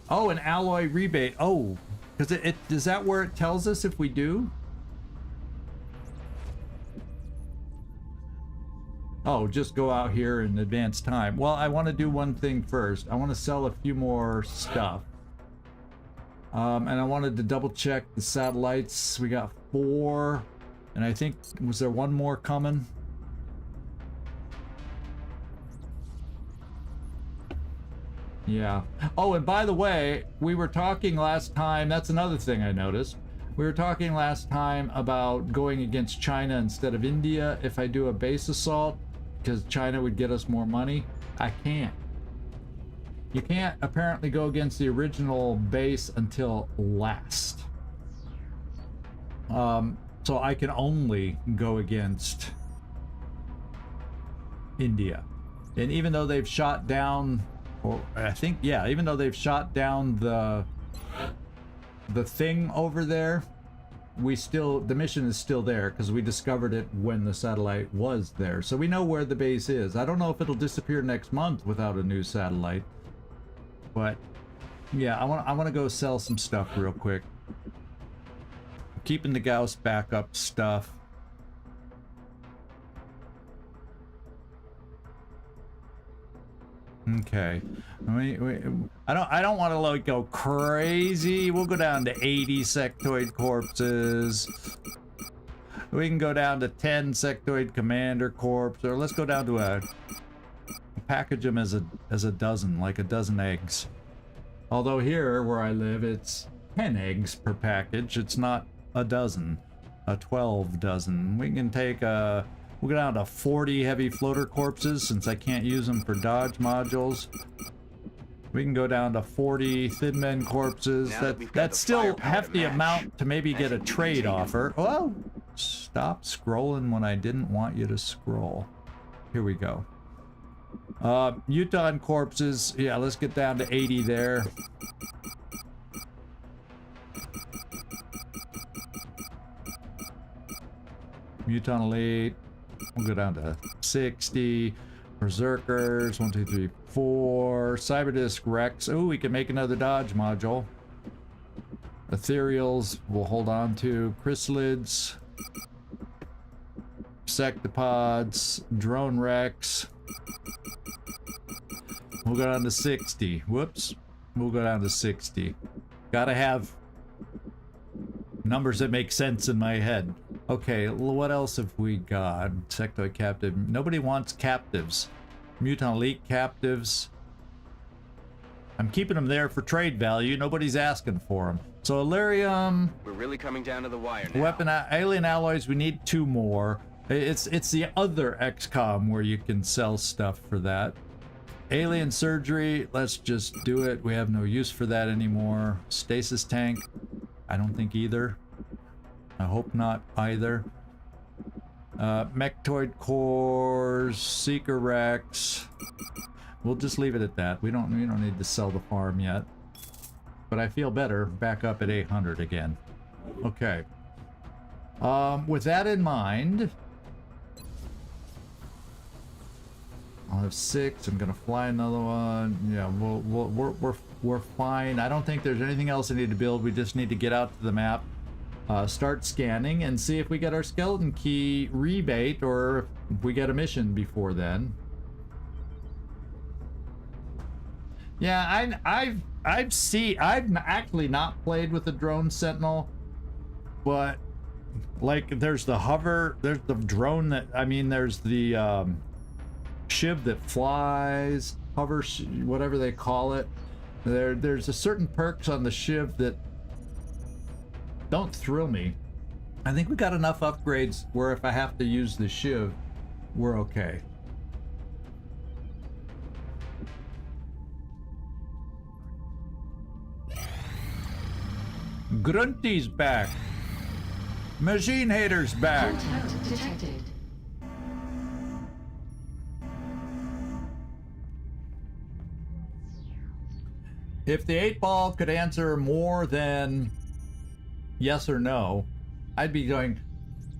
Oh, an alloy rebate. Oh, because is that where it tells us if we do? Oh, just go out here in advance time. Well, I want to do one thing first. I want to sell a few more stuff. And I wanted to double check the satellites. We got 4. And I think, was there one more coming? Yeah. Oh, and by the way, we were talking last time, that's another thing I noticed. We were talking last time about going against China instead of India if I do a base assault, because China would get us more money. I can't. You can't apparently go against the original base until last. So I can only go against India. And even though they've shot down, or I think, yeah, even though they've shot down the thing over there, the mission is still there because we discovered it when the satellite was there. So we know where the base is. I don't know if it'll disappear next month without a new satellite. But yeah, I want to go sell some stuff real quick. Keeping the Gauss backup stuff. Okay. I don't want to like go crazy. We'll go down to 80 sectoid corpses. We can go down to 10 sectoid commander corps, or let's go down to package them as a dozen, like a dozen eggs. Although here where I live, it's 10 eggs per package. It's not a dozen, a 12 dozen. We can take we'll go down to 40 heavy floater corpses since I can't use them for dodge modules. We can go down to 40 thin men corpses. That's still hefty amount to maybe get a trade offer. Oh, stop scrolling when I didn't want you to scroll. Here we go. Utah corpses. Yeah, let's get down to 80 there. Utah Elite. We'll go down to 60. Berserkers. 1, 2, 3, 4. Cyberdisk Rex. Ooh, we can make another dodge module. Ethereals. We'll hold on to. Chrysalids. Sectopods. Drone Rex. We'll go down to 60. Whoops. We'll go down to 60. Gotta have numbers that make sense in my head. Okay, what else have we got? Sectoid captive. Nobody wants captives. Mutant elite captives. I'm keeping them there for trade value. Nobody's asking for them. So Illyrium. We're really coming down to the wire now. Weapon alien alloys. We need 2 more. It's the other XCom where you can sell stuff for that. Alien surgery. Let's just do it. We have no use for that anymore. Stasis tank. I don't think either. I hope not either. Mechtoid cores, Seeker Rex. We'll just leave it at that. We don't need to sell the farm yet. But I feel better back up at 800 again. Okay. With that in mind, I'll have 6. I'm gonna fly another one. Yeah, we're fine. I don't think there's anything else I need to build. We just need to get out to the map, start scanning, and see if we get our skeleton key rebate or if we get a mission before then. Yeah, I've actually not played with the drone sentinel, but like there's the hover, there's the drone that there's the shiv that flies, hover, whatever they call it. There's a certain perks on the shiv that don't thrill me. I think we got enough upgrades where if I have to use the shiv, we're okay. Grunty's back. Machine Hater's back. Contact detected. If the 8-ball could answer more than yes or no, I'd be going,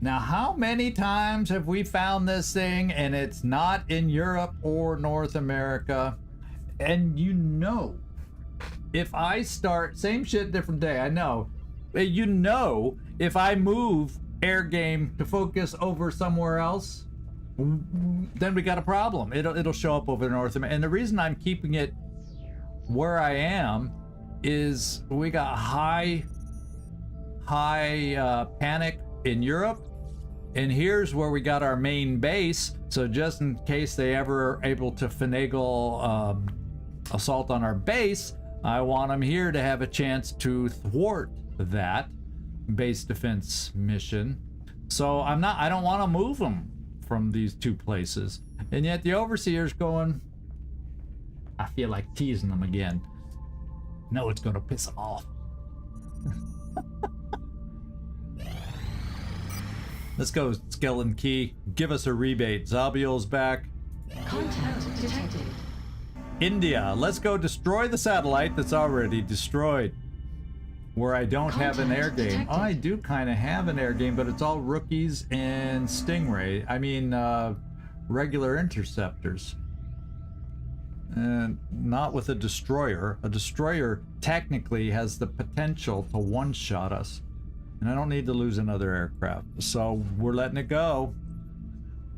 now how many times have we found this thing and it's not in Europe or North America? And if I start, same shit, different day, I know. If I move air game to focus over somewhere else, then we got a problem. It'll show up over North America. And the reason I'm keeping it where I am is we got high panic in Europe, and here's where we got our main base. So just in case they ever are able to finagle assault on our base, I want them here to have a chance to thwart that base defense mission. So I don't want to move them from these 2 places. And yet the overseer's going, I feel like teasing them again. No, it's gonna piss them off. Let's go, Skeleton Key. Give us a rebate. Zabiel's back. Contact detected. India, let's go destroy the satellite that's already destroyed. Where I don't have an air game. Detected. Oh, I do kind of have an air game, but it's all rookies and Stingray. Regular interceptors. And not with a destroyer. A destroyer technically has the potential to one-shot us. And I don't need to lose another aircraft. So we're letting it go.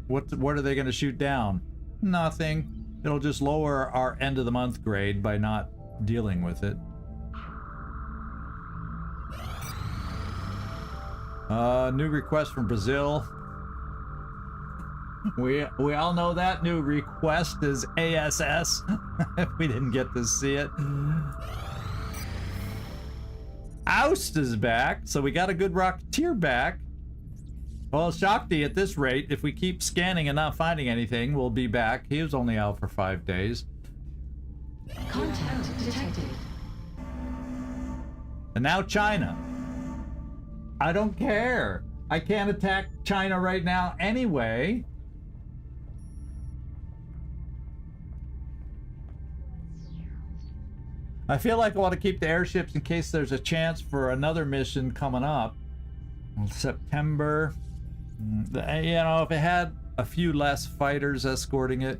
What are they going to shoot down? Nothing. It'll just lower our end of the month grade by not dealing with it. New request from Brazil. We all know that new request is ASS. If we didn't get to see it. Oust is back, so we got a good Rocketeer back. Well, Shakti, at this rate, if we keep scanning and not finding anything, we'll be back. He was only out for 5 days. Contact detected. And now China. I don't care. I can't attack China right now anyway. I feel like I want to keep the airships in case there's a chance for another mission coming up. September. You know, if it had a few less fighters escorting it.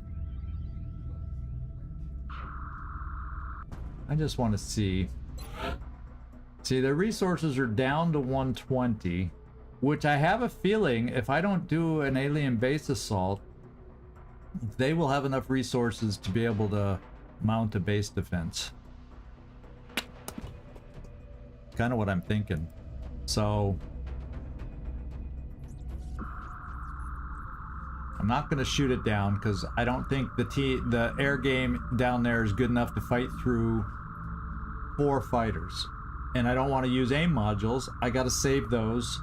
I just want to see. See, their resources are down to 120, which I have a feeling if I don't do an alien base assault, they will have enough resources to be able to mount a base defense. Kind of what I'm thinking. So I'm not going to shoot it down because I don't think the air game down there is good enough to fight through 4 fighters. And I don't want to use aim modules. I got to save those.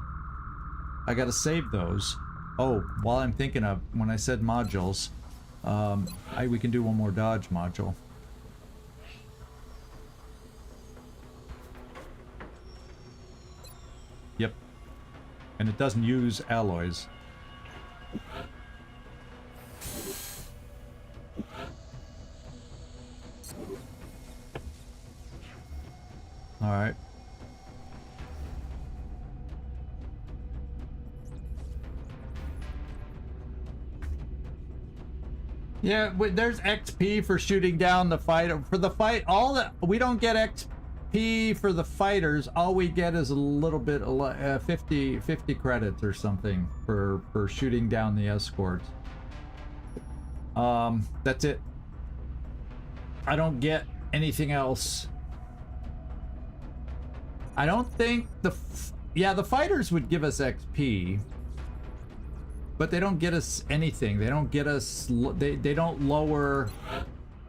Oh, while I'm thinking of, when I said modules, we can do one more dodge module. Yep. And it doesn't use alloys. All right. Yeah, there's XP for shooting down the fighter. For the fight, we don't get XP for the fighters. All we get is a little bit, 50 credits or something for shooting down the escorts. That's it. I don't get anything else. I don't think the fighters would give us XP, but they don't get us anything. They don't get us. They don't lower.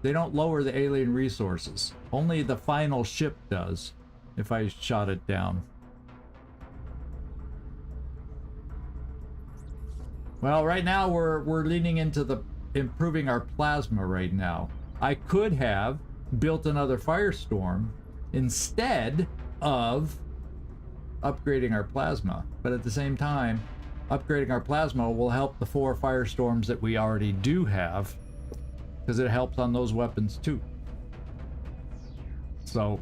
They don't lower the alien resources. Only the final ship does. If I shot it down. Well, right now we're leaning into the improving our plasma right now. I could have built another firestorm instead of upgrading our plasma, but at the same time upgrading our plasma will help the 4 firestorms that we already do have, because it helps on those weapons too. So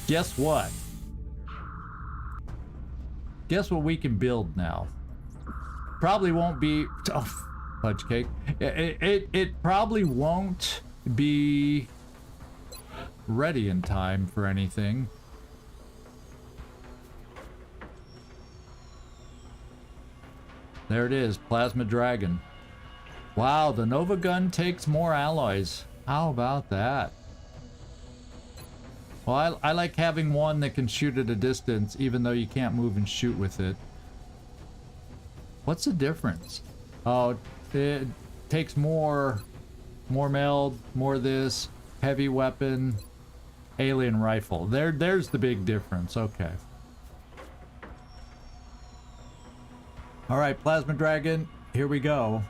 guess what we can build now. Probably won't be fudge cake. It probably won't be ready in time for anything. There it is, Plasma Dragon. Wow, the Nova gun takes more alloys. How about that? Well, I like having one that can shoot at a distance even though you can't move and shoot with it. What's the difference? Oh, it takes more meld, more this, heavy weapon, alien rifle. There's the big difference. Okay. All right, Plasma Dragon, here we go.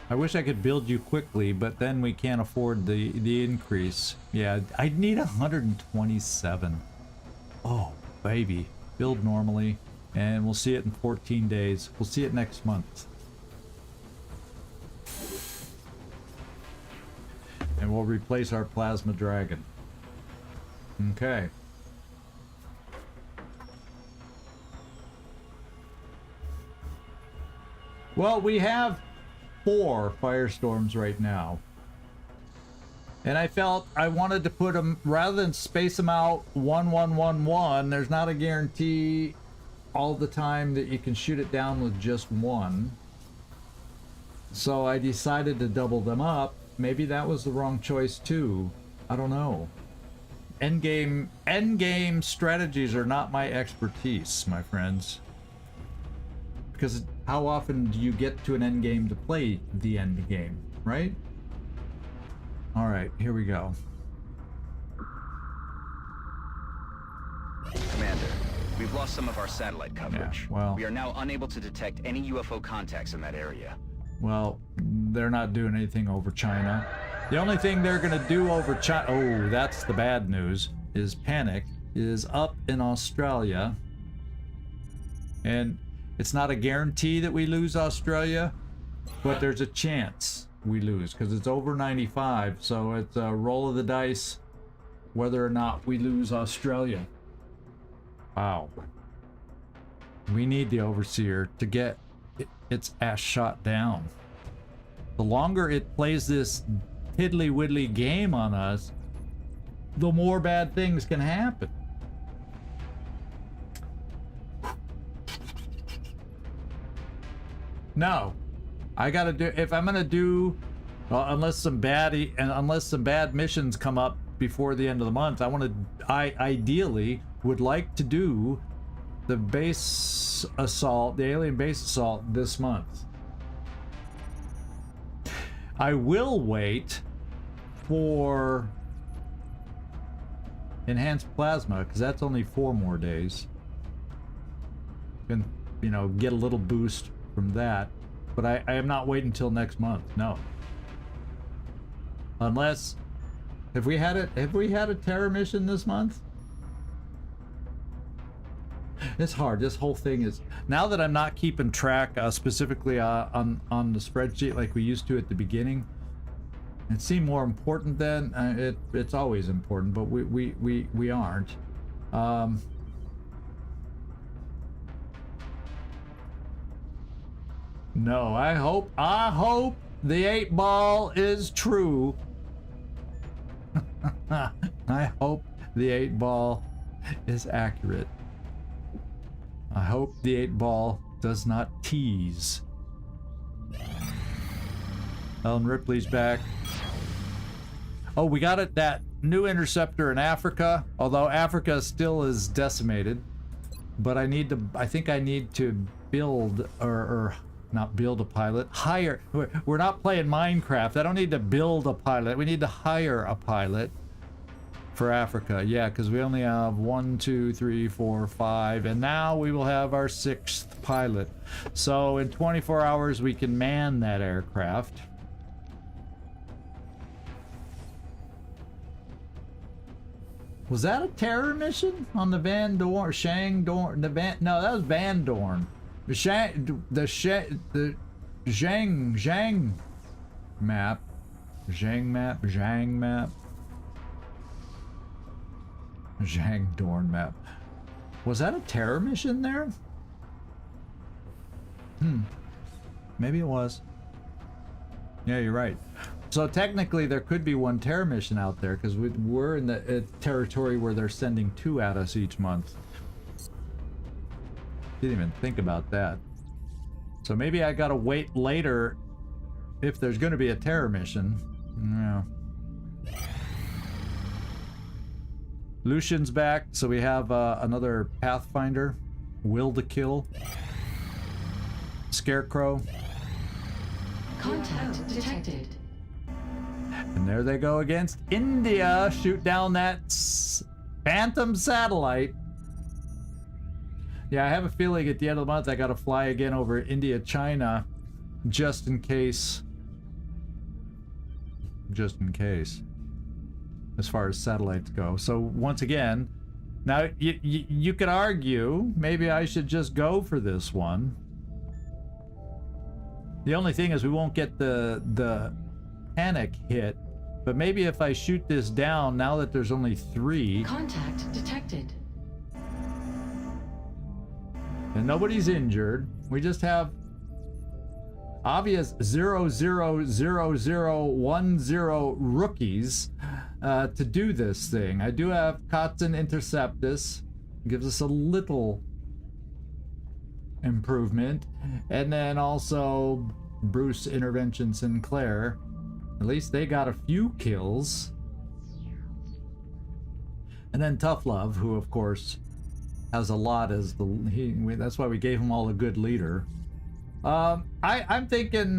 I wish I could build you quickly, but then we can't afford the increase. Yeah, I'd need 127. Oh, baby. Build normally, and we'll see it in 14 days. We'll see it next month. And we'll replace our Plasma Dragon. Okay. Well, we have 4 firestorms right now. And I felt I wanted to put them, rather than space them out 1, 1, 1, 1, there's not a guarantee all the time that you can shoot it down with just one. So I decided to double them up. Maybe that was the wrong choice too. I don't know. Endgame strategies are not my expertise, my friends. Because how often do you get to an endgame to play the endgame, right? All right, here we go. Commander, we've lost some of our satellite coverage. Yeah, well, we are now unable to detect any UFO contacts in that area. Well, they're not doing anything over China. The only thing they're gonna do over China, oh, that's the bad news, is Panic is up in Australia. And it's not a guarantee that we lose Australia, but there's a chance we lose because it's over 95, so it's a roll of the dice whether or not we lose Australia. Wow. We need the Overseer to get its ass shot down. The longer it plays this piddly widdly game on us, the more bad things can happen. No, I gotta do, if I'm gonna do, unless some bad missions come up before the end of the month, I ideally would like to do the base assault, the alien base assault this month. I will wait for enhanced plasma because that's only 4 more days. And, you know, get a little boost from that, but I am not waiting until next month. No, unless have we had a terror mission this month? It's hard. This whole thing is, now that I'm not keeping track specifically on the spreadsheet like we used to at the beginning. It seemed more important then. It's always important, but we aren't. No, I hope the 8 ball is true. I hope the 8 ball is accurate. I hope the 8 ball does not tease. Ellen Ripley's back. Oh, we got it, that new interceptor in Africa, although Africa still is decimated. But I think I need to build, or not build a pilot, hire. We're not playing Minecraft. I don't need to build a pilot. We need to hire a pilot for Africa. Yeah, because we only have 1, 2, 3, 4, 5, and now we will have our 6th pilot. So in 24 hours we can man that aircraft. Was that a terror mission on the Van Dorn, Shang Dorn, the Van? No, that was Van Dorn. The Zhang map, Zhang Dorn map. Was that a terror mission there? Maybe it was. Yeah, you're right. So technically there could be one terror mission out there because we're in the territory where they're sending 2 at us each month. Didn't even think about that. So maybe I gotta wait later if there's gonna be a terror mission. Yeah. Lucian's back, so we have another Pathfinder. Will to kill. Scarecrow. Contact detected. And there they go against India. Shoot down that Phantom satellite. Yeah, I have a feeling at the end of the month I gotta fly again over India, China, just in case. Just in case. As far as satellites go. So once again, now you could argue maybe I should just go for this one. The only thing is we won't get the panic hit, but maybe if I shoot this down now that there's only 3. Contact detected. And nobody's injured. We just have obvious 00010 rookies to do this thing. I do have 𝐜𝐡𝐤𝐬 Interceptus, gives us a little improvement, and then also Bruce Intervention Sinclair. At least they got a few kills. And then Tough Love, who of course has a lot as that's why we gave him all a good leader. I'm thinking,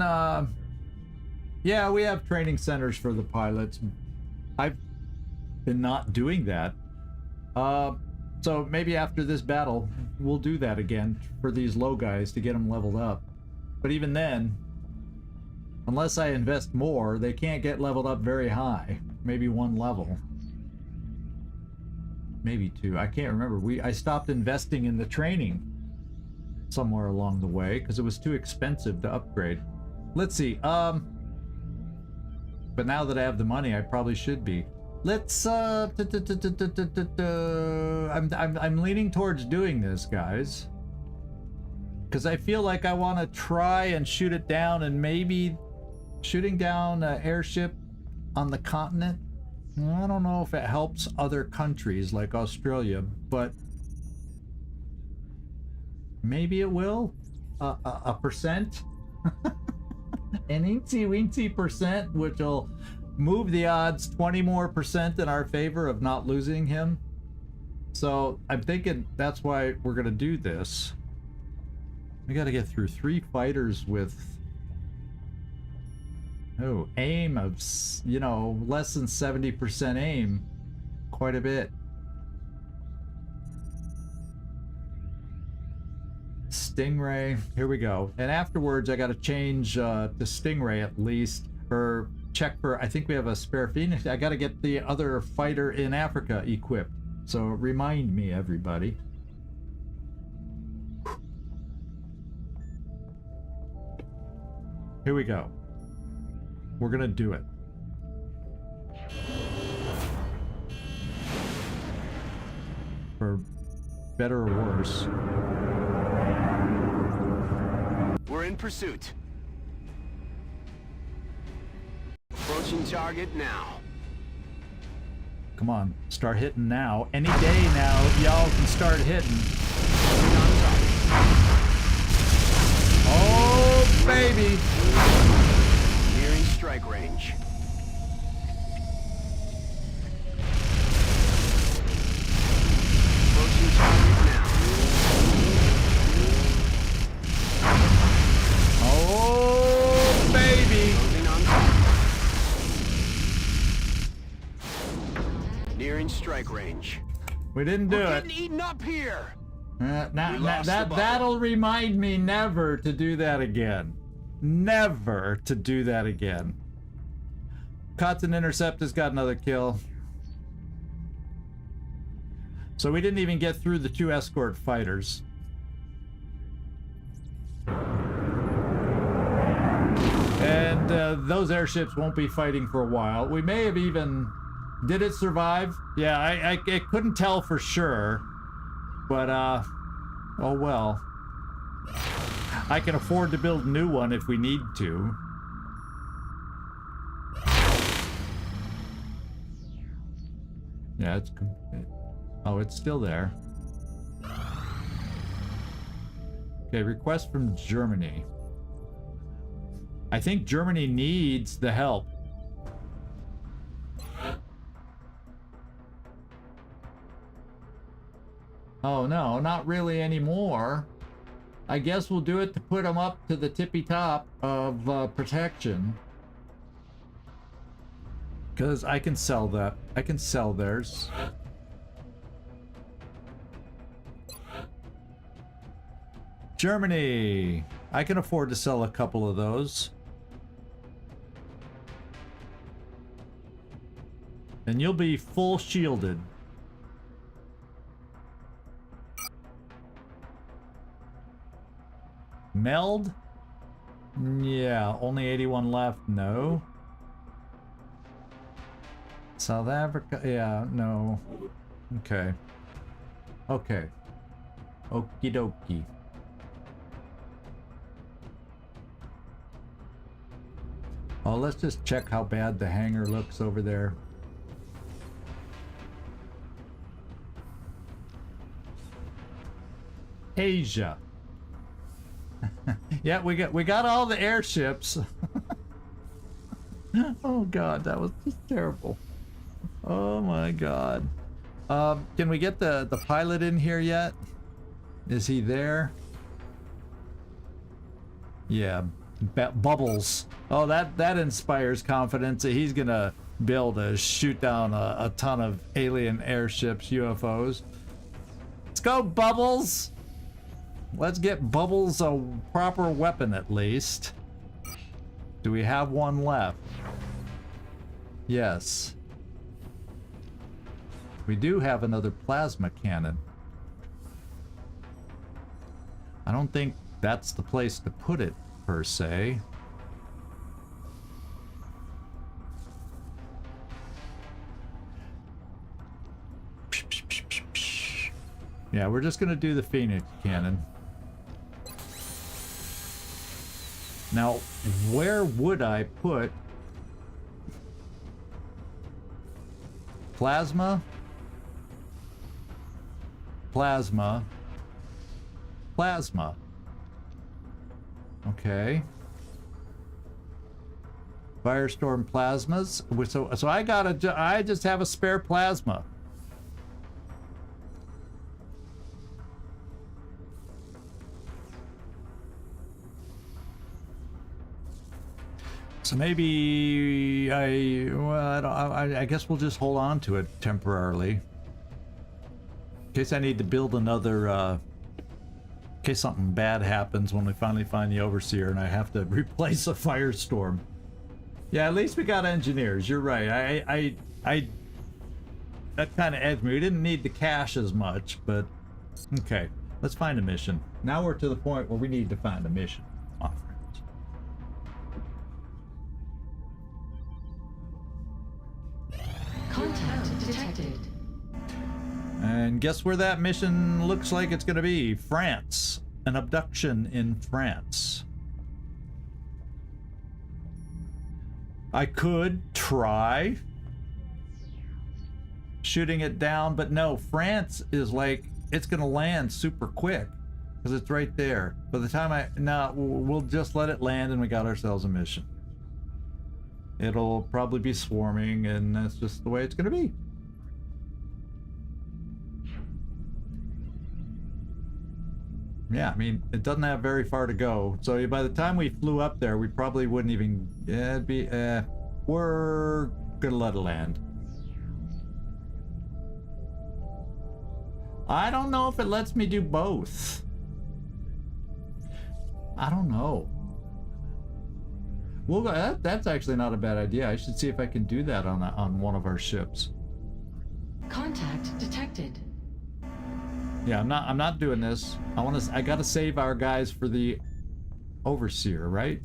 yeah, we have training centers for the pilots. I've been not doing that. So maybe after this battle, we'll do that again for these low guys to get them leveled up. But even then, unless I invest more, they can't get leveled up very high. Maybe 1 level. Maybe 2. I can't remember. I stopped investing in the training somewhere along the way because it was too expensive to upgrade. Let's see. But now that I have the money, I probably should be. Let's I'm leaning towards doing this, guys, because I feel like I want to try and shoot it down, and maybe shooting down an airship on the continent. I don't know if it helps other countries like Australia, but maybe it will. A percent, an eensy-weensy percent, which will move the odds 20% more in our favor of not losing him. So I'm thinking that's why we're gonna do this. We got to get through 3 fighters with aim of, you know, less than 70% aim. Quite a bit. Stingray, here we go. And afterwards I got to change to Stingray at least, or check for, I think we have a spare Phoenix. I got to get the other fighter in Africa equipped. So remind me, everybody. Here we go. We're gonna do it. For better or worse. We're in pursuit. Approaching target now. Come on, start hitting now. Any day now, y'all can start hitting. Oh, baby! Nearing strike range. Approaching target now. Oh, baby! Closing on target. Nearing strike range. We didn't do We're it. getting eaten up here. That'll remind me never to do that again. Never to do that again. 𝐜𝐡𝐤𝐬 Intercept has got another kill. So we didn't even get through the 2 escort fighters. And those airships won't be fighting for a while. We may have even... Did it survive? Yeah, I couldn't tell for sure. But, oh well. I can afford to build a new one if we need to. Yeah, it's... Oh, it's still there. Okay, request from Germany. I think Germany needs the help. Oh no, not really anymore. I guess we'll do it to put them up to the tippy top of protection. Because I can sell that. I can sell theirs. Germany! I can afford to sell a couple of those. And you'll be full shielded. Meld? Yeah, only 81 left. No. South Africa? Yeah, no. Okay. Okay. Okie dokie. Oh, let's just check how bad the hangar looks over there. Asia. Yeah, we got all the airships. Oh god, that was just terrible. Oh my god. Can we get the pilot in here yet? Is he there? Yeah, Bubbles. Oh, that inspires confidence that he's gonna be able to shoot down a ton of alien airships, UFOs. Let's go, Bubbles! Let's get Bubbles a proper weapon at least. Do we have one left? Yes. We do have another plasma cannon. I don't think that's the place to put it, per se. Yeah, we're just gonna do the Phoenix cannon. Now, where would I put plasma? Plasma. Plasma. Okay. Firestorm plasmas. So I just have a spare plasma. So maybe I guess we'll just hold on to it temporarily. In case I need to build another, in case something bad happens when we finally find the Overseer and I have to replace a Firestorm. Yeah, at least we got engineers. You're right. That kind of edged me. We didn't need the cash as much, but okay. Let's find a mission. Now we're to the point where we need to find a mission. Come on, friends. Contact detected. And guess where that mission looks like it's gonna be? France. An abduction in France. I could try shooting it down, but no, France is like, it's gonna land super quick because it's right there. By the time we'll just let it land and we got ourselves a mission. It'll probably be swarming and that's just the way it's gonna be. Yeah, I mean, it doesn't have very far to go. So by the time we flew up there, we probably wouldn't even, we're gonna let it land. I don't know if it lets me do both. I don't know. Well, that's actually not a bad idea. I should see if I can do that on one of our ships. Contact detected. Yeah, I'm not doing this. I gotta save our guys for the Overseer, right?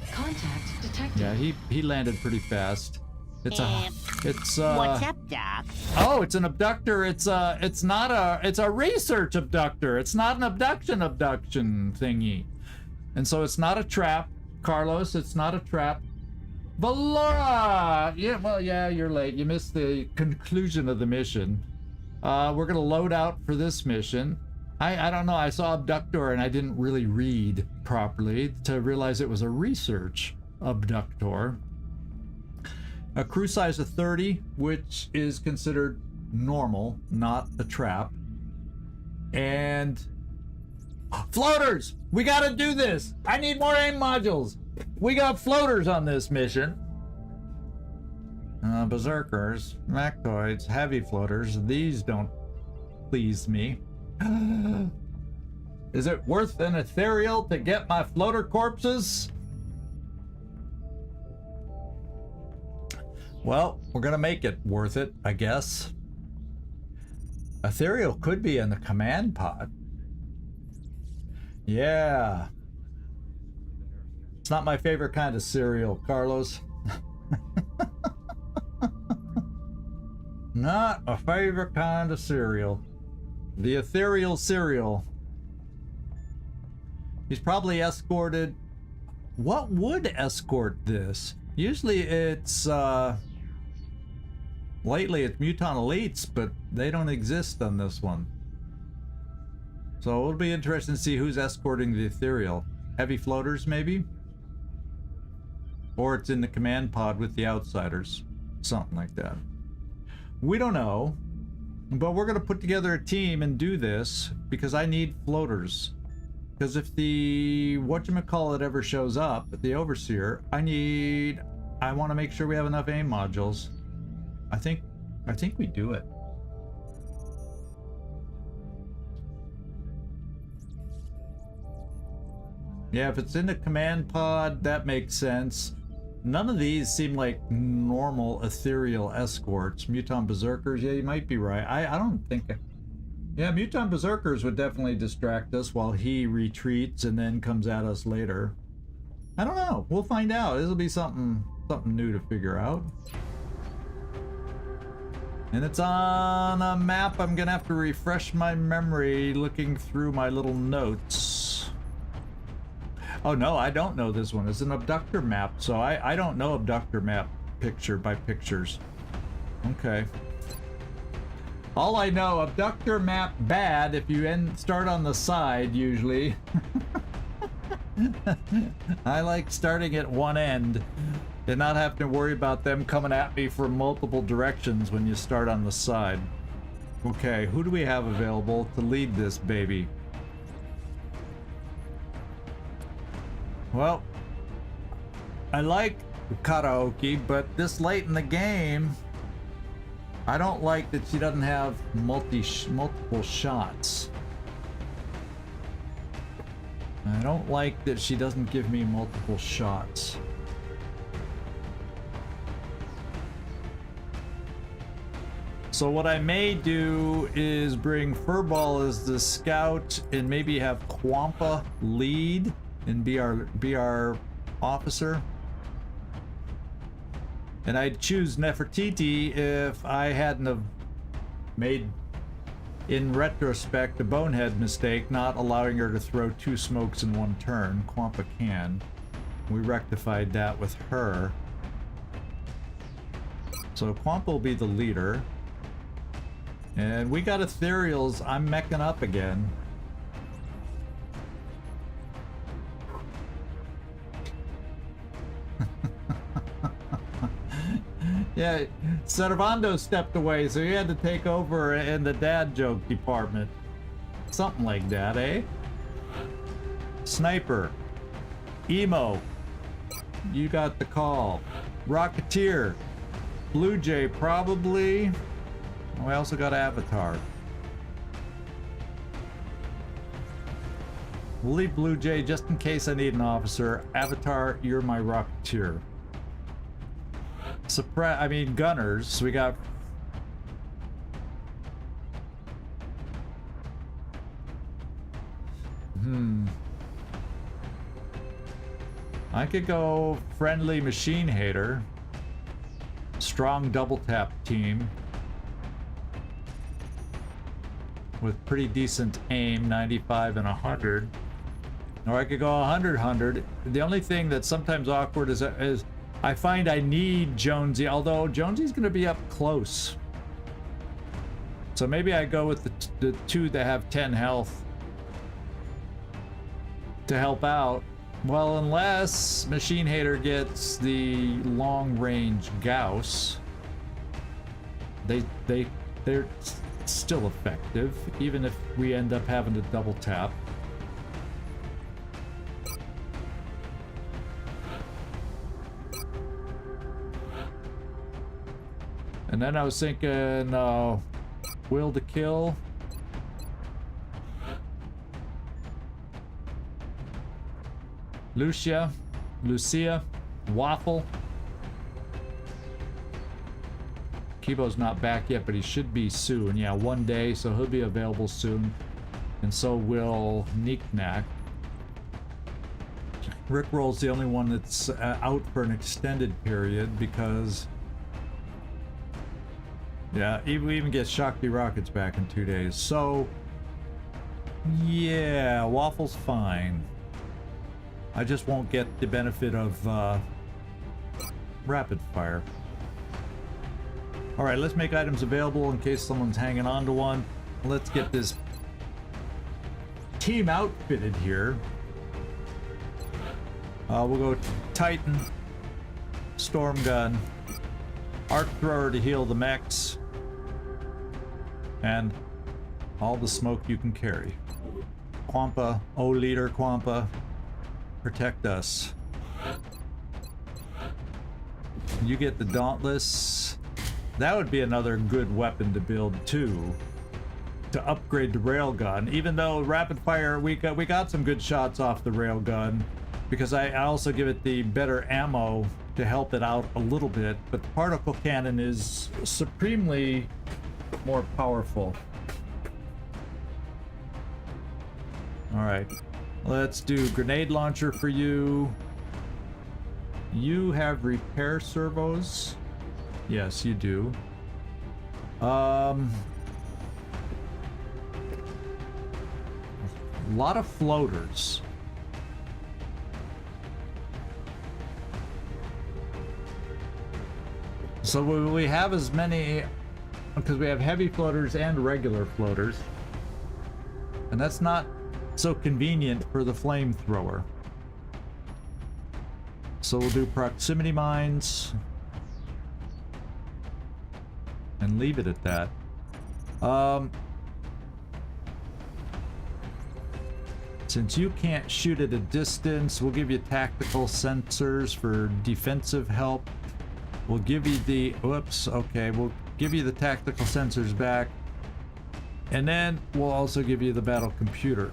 Contact detected. Yeah, he landed pretty fast. It's what's up, Doc? Oh, it's an abductor. It's a research abductor. It's not an abduction thingy. And so it's not a trap, Carlos. It's not a trap. Valora! Yeah, well, yeah, you're late. You missed the conclusion of the mission. We're gonna load out for this mission. I don't know. I saw abductor and I didn't really read properly to realize it was a research abductor. A crew size of 30, which is considered normal, not a trap. And floaters! We gotta do this! I need more AIM modules! We got floaters on this mission. Berserkers, Mactoids, heavy floaters. These don't please me. Is it worth an ethereal to get my floater corpses? Well, we're gonna make it worth it, I guess. Ethereal could be in the command pod. Yeah. It's not my favorite kind of cereal, Carlos. Not a favorite kind of cereal. The ethereal cereal. He's probably escorted. What would escort this? Usually it's, lately it's Muton Elites, but they don't exist on this one. So it'll be interesting to see who's escorting the Ethereal. Heavy floaters, maybe? Or it's in the command pod with the Outsiders. Something like that. We don't know. But we're going to put together a team and do this because I need floaters. Because if the whatchamacallit ever shows up, the Overseer, I want to make sure we have enough AIM modules. I think we do it. Yeah, if it's in the command pod, that makes sense. None of these seem like normal ethereal escorts. Muton Berserkers, yeah, you might be right. I don't think... Yeah, Muton Berserkers would definitely distract us while he retreats and then comes at us later. I don't know. We'll find out. This'll be something new to figure out. And it's on a map. I'm gonna have to refresh my memory looking through my little notes. Oh no, I don't know this one. It's an abductor map, so I don't know abductor map picture by pictures. Okay. All I know, abductor map bad if you start on the side usually. I like starting at one end and not have to worry about them coming at me from multiple directions when you start on the side. Okay, who do we have available to lead this baby? Well, I like karaoke, but this late in the game, I don't like that she doesn't have multiple shots. I don't like that she doesn't give me multiple shots. So what I may do is bring Furball as the scout and maybe have Quampa lead and be our officer. And I'd choose Nefertiti if I hadn't have made, in retrospect, a bonehead mistake not allowing her to throw 2 smokes in one turn. Quampa can. We rectified that with her. So Quampa will be the leader. And we got ethereals. I'm meching up again. Yeah, Servando stepped away, so he had to take over in the dad joke department. Something like that, eh? Sniper. Emo. You got the call. Rocketeer. Blue Jay, probably. We also got Avatar. We'll leave Blue Jay just in case I need an officer. Avatar, you're my Rocketeer. Gunners. We got... I could go friendly machine hater. Strong double tap team. With pretty decent aim, 95 and 100. Or I could go 100. The only thing that's sometimes awkward is I find I need Jonesy, although Jonesy's going to be up close. So maybe I go with the 2 that have 10 health to help out. Well, unless Machine Hater gets the long-range Gauss, they're still effective, even if we end up having to double tap. And then I was thinking, Will to Kill. Lucia, Waffle. Kibo's not back yet, but he should be soon. Yeah, 1 day, so he'll be available soon. And so will Knick-Knack. Rickroll's the only one that's out for an extended period because... Yeah, we even get Shakti Rockets back in 2 days. So, yeah, Waffle's fine. I just won't get the benefit of rapid fire. Alright, let's make items available in case someone's hanging on to one. Let's get this team outfitted here. We'll go Titan, Storm Gun, Arc Thrower to heal the mechs, and all the smoke you can carry. Quampa, oh leader Quampa, protect us. You get the Dauntless. That would be another good weapon to build too, to upgrade the railgun. Even though rapid fire, we got some good shots off the railgun, because I also give it the better ammo to help it out a little bit, but the particle cannon is supremely more powerful. Alright, let's do grenade launcher for you. You have repair servos? Yes, you do. A lot of floaters. So we have as many, because we have heavy floaters and regular floaters, and that's not so convenient for the flamethrower. So we'll do proximity mines and leave it at that. Since you can't shoot at a distance, we'll give you tactical sensors for defensive help. We'll give you the, whoops, okay, we'll give you the tactical sensors back. And then we'll also give you the battle computer.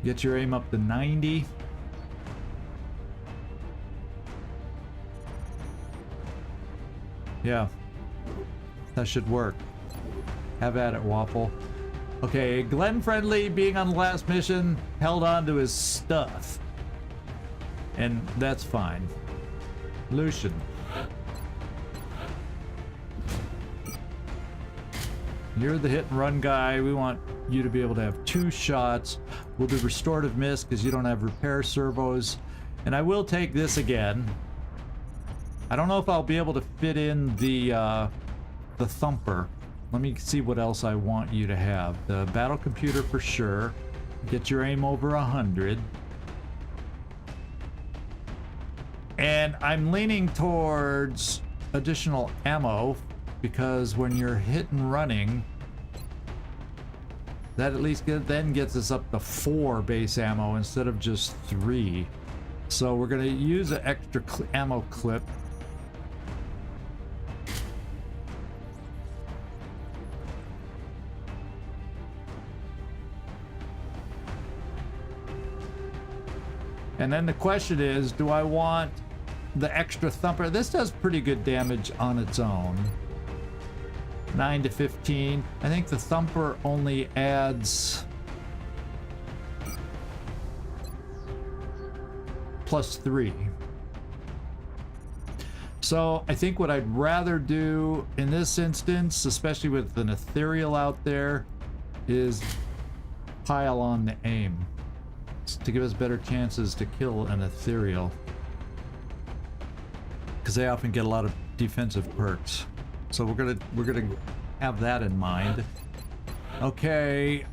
Get your aim up to 90. Yeah, that should work. Have at it, Waffle. Okay, Glenn Friendly, being on the last mission, held on to his stuff. And that's fine. Lucian. You're the hit and run guy. We want you to be able to have 2 shots. We'll do restorative mist because you don't have repair servos. And I will take this again. I don't know if I'll be able to fit in the thumper. Let me see what else I want you to have. The battle computer for sure. Get your aim over 100. And I'm leaning towards additional ammo, because when you're hit and running, that at least then gets us up to 4 base ammo instead of just 3. So we're going to use an extra ammo clip. And then the question is, do I want the extra thumper? This does pretty good damage on its own. 9 to 15. I think the thumper only adds +3. So I think what I'd rather do in this instance, especially with an ethereal out there, is pile on the aim to give us better chances to kill an ethereal, because they often get a lot of defensive perks. So we're gonna have that in mind. Okay,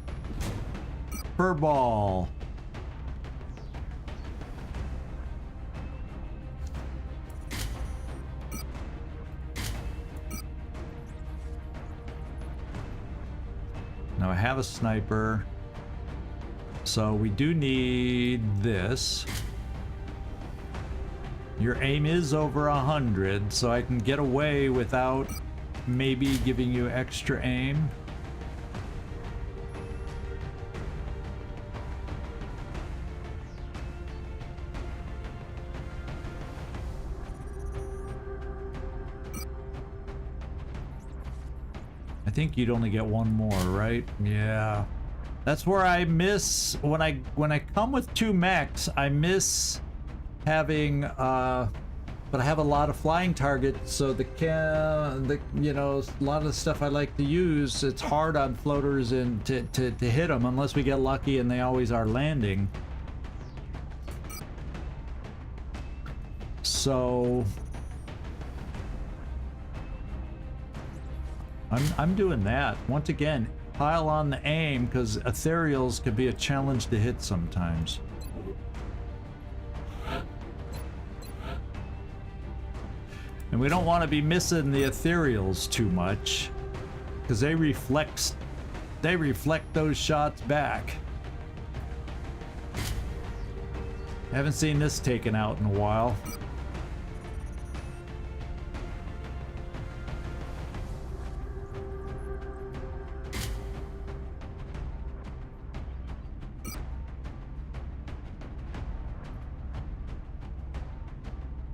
furball. Now I have a sniper, so we do need this. Your aim is over 100, so I can get away without maybe giving you extra aim. I think you'd only get 1 more, right? Yeah. That's where I miss when I come with 2 mechs. I miss having but I have a lot of flying targets, so you know, a lot of the stuff I like to use, it's hard on floaters and to hit them unless we get lucky, and they always are landing. So I'm doing that. Once again, pile on the aim, because ethereals could be a challenge to hit sometimes. And we don't want to be missing the ethereals too much, because they reflect those shots back. Haven't seen this taken out in a while.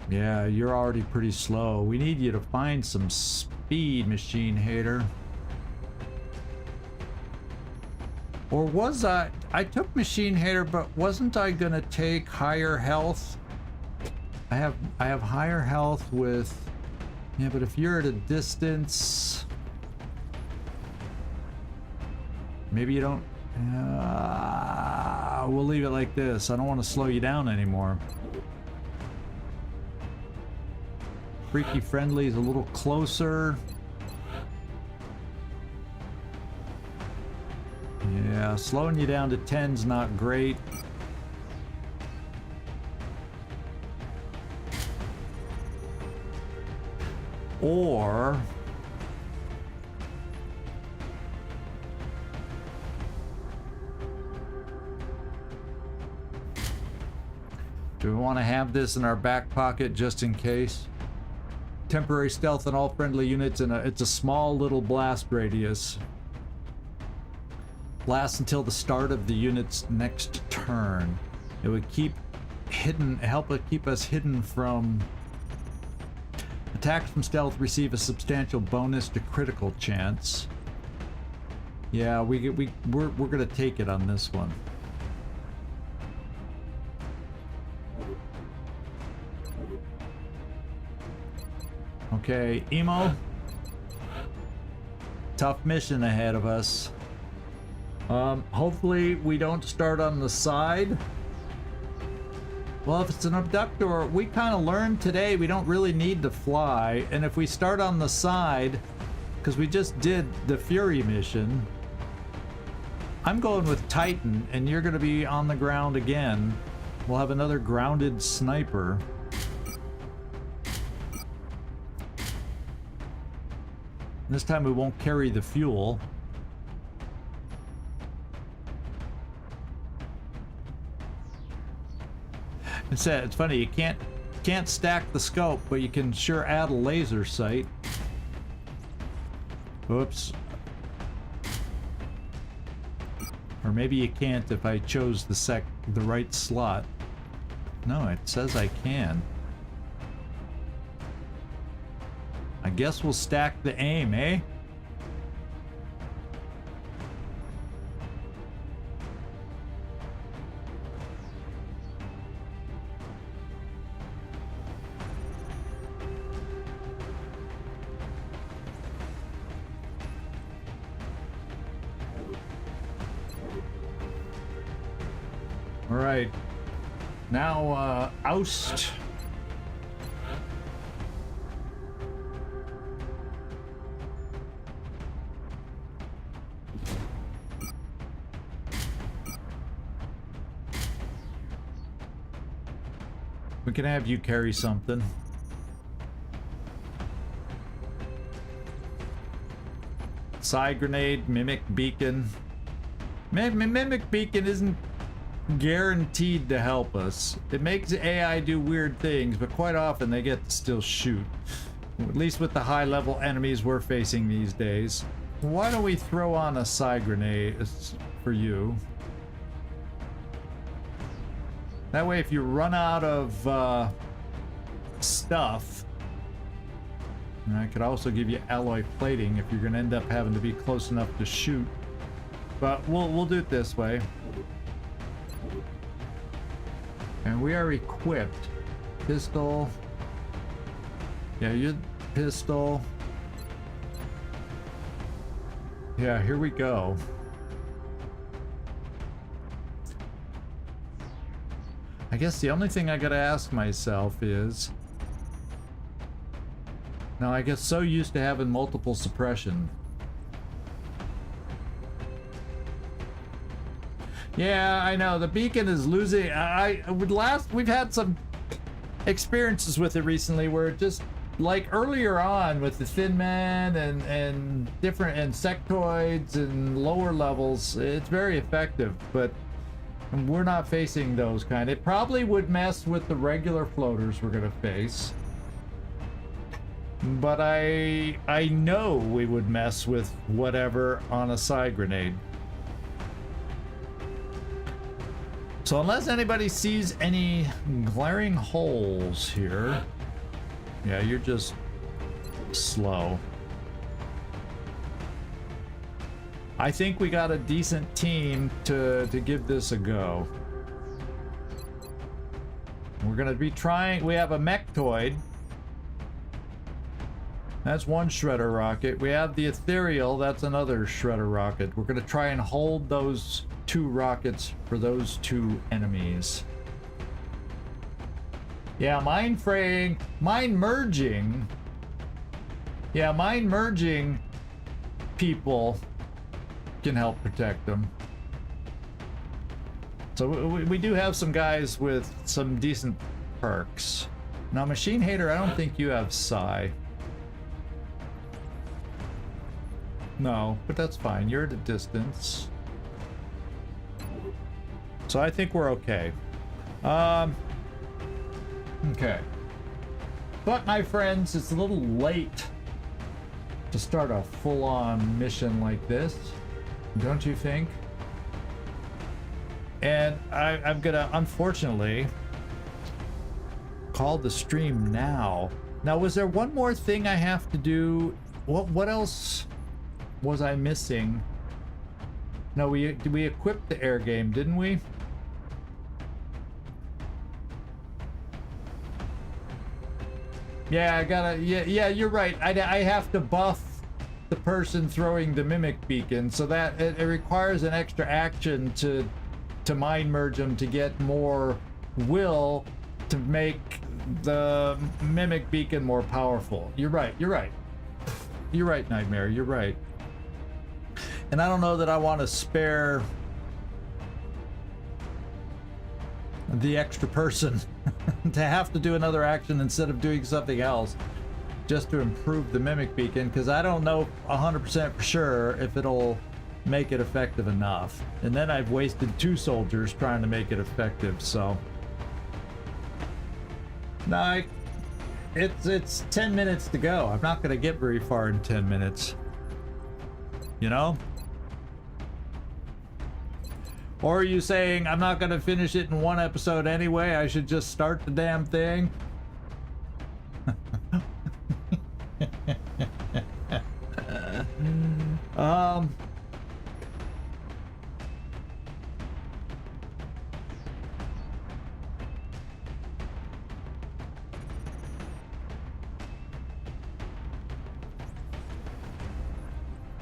Yeah, you're already pretty slow. We need you to find some speed, machine hater. Or was I took machine hater, but wasn't I gonna take higher health? I have higher health with, yeah, but if you're at a distance, maybe you don't. We'll leave it like this. I don't want to slow you down anymore. Freaky friendly is a little closer. Yeah, slowing you down to 10's not great. Or do we want to have this in our back pocket just in case? Temporary stealth on all friendly units, and it's a small little blast radius. Lasts until the start of the unit's next turn. It would help it keep us hidden from attacks from stealth. Receive a substantial bonus to critical chance. Yeah, we're gonna take it on this one. Okay, Emo. Tough mission ahead of us. Hopefully we don't start on the side. Well, if it's an abductor, we kind of learned today we don't really need to fly. And if we start on the side, because we just did the Fury mission, I'm going with Titan, and you're going to be on the ground again. We'll have another grounded sniper. This time we won't carry the fuel. It's funny, you can't stack the scope, but you can sure add a laser sight. Oops. Or maybe you can't if I chose the right slot. No, it says I can. I guess we'll stack the aim, eh? All right. Now, oust. We can have you carry something. Side grenade, mimic beacon. Mimic beacon isn't guaranteed to help us. It makes AI do weird things, but quite often they get to still shoot. At least with the high level enemies we're facing these days. Why don't we throw on a side grenade for you? That way if you run out of stuff, and I could also give you alloy plating if you're gonna end up having to be close enough to shoot. But we'll do it this way. And we are equipped. Pistol. Yeah, you're the pistol. Yeah, here we go. I guess the only thing I gotta ask myself is... Now, I get so used to having multiple suppression. Yeah, I know, the beacon is losing... we've had some experiences with it recently where it just... Like earlier on with the Thin Man and different insectoids and lower levels, it's very effective, but we're not facing those kind. It probably would mess with the regular floaters we're gonna face, but I know we would mess with whatever on a side grenade. So unless anybody sees any glaring holes here. Yeah, you're just slow. I think we got a decent team to give this a go. We're gonna be trying, we have a mechtoid. That's one shredder rocket. We have the ethereal, that's another shredder rocket. We're gonna try and hold those two rockets for those two enemies. Yeah, mind merging. Yeah, mind merging people can help protect them. So we do have some guys with some decent perks. Now, Machine Hater, I don't think you have Psi. No, but that's fine. You're at a distance. So I think we're okay. Okay. But my friends, it's a little late to start a full-on mission like this, don't you think? And I'm gonna, unfortunately, call the stream now. Now, was there one more thing I have to do? What else was I missing? No, we equipped the air game, didn't we? Yeah, I gotta, yeah, you're right. I have to buff the person throwing the mimic beacon, so that it requires an extra action to mind merge them to get more will to make the mimic beacon more powerful. You're right, you're right. You're right, Nightmare, you're right. And I don't know that I want to spare the extra person to have to do another action instead of doing something else just to improve the mimic beacon, because I don't know 100% for sure if it'll make it effective enough. And then I've wasted 2 soldiers trying to make it effective, so no, it's 10 minutes to go. I'm not gonna get very far in 10 minutes, you know? Or are you saying I'm not gonna finish it in 1 episode anyway? I should just start the damn thing?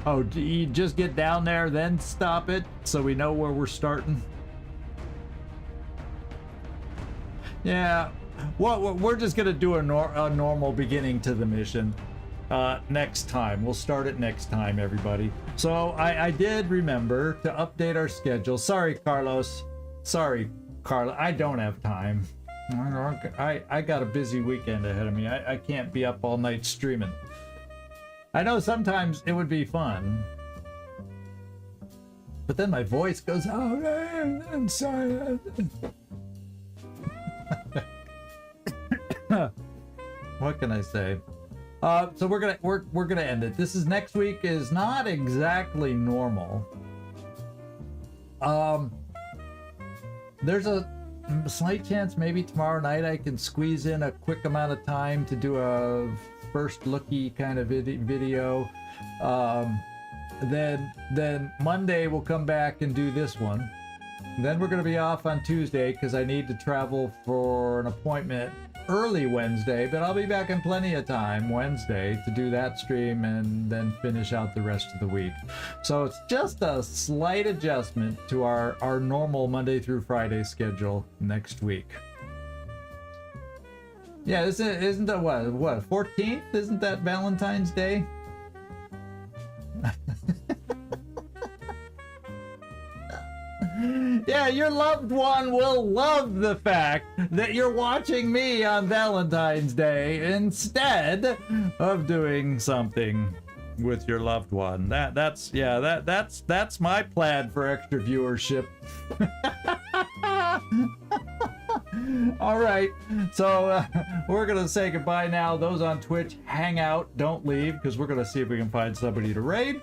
Oh, do you just get down there, then stop it, so we know where we're starting? Yeah, well, we're just gonna do a normal beginning to the mission next time. We'll start it next time, everybody. So I did remember to update our schedule. Sorry, Carlos. Sorry, Carla. I don't have time. I got a busy weekend ahead of me. I can't be up all night streaming. I know sometimes it would be fun, but then my voice goes, oh man, I'm sorry. What can I say? So we're gonna end it. This is next week is not exactly normal. There's a slight chance maybe tomorrow night I can squeeze in a quick amount of time to do a first looky kind of video. Then Monday we'll come back and do this one. Then we're going to be off on Tuesday because I need to travel for an appointment early Wednesday, but I'll be back in plenty of time Wednesday to do that stream and then finish out the rest of the week. So it's just a slight adjustment to our normal Monday through Friday schedule next week. Yeah, isn't that what 14th? Isn't that Valentine's Day? Yeah, your loved one will love the fact that you're watching me on Valentine's Day instead of doing something with your loved one. That's my plan for extra viewership. All right, so we're gonna say goodbye now. Those on Twitch, hang out, don't leave, because we're gonna see if we can find somebody to raid.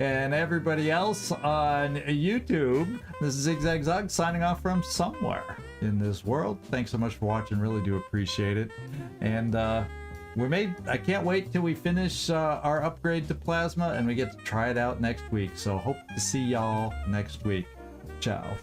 And everybody else on YouTube, this is 𝐜𝐴𝐳𝐳 signing off from somewhere in this world. Thanks so much for watching, really do appreciate it. And I can't wait till we finish our upgrade to plasma and we get to try it out next week. So hope to see y'all next week. Ciao.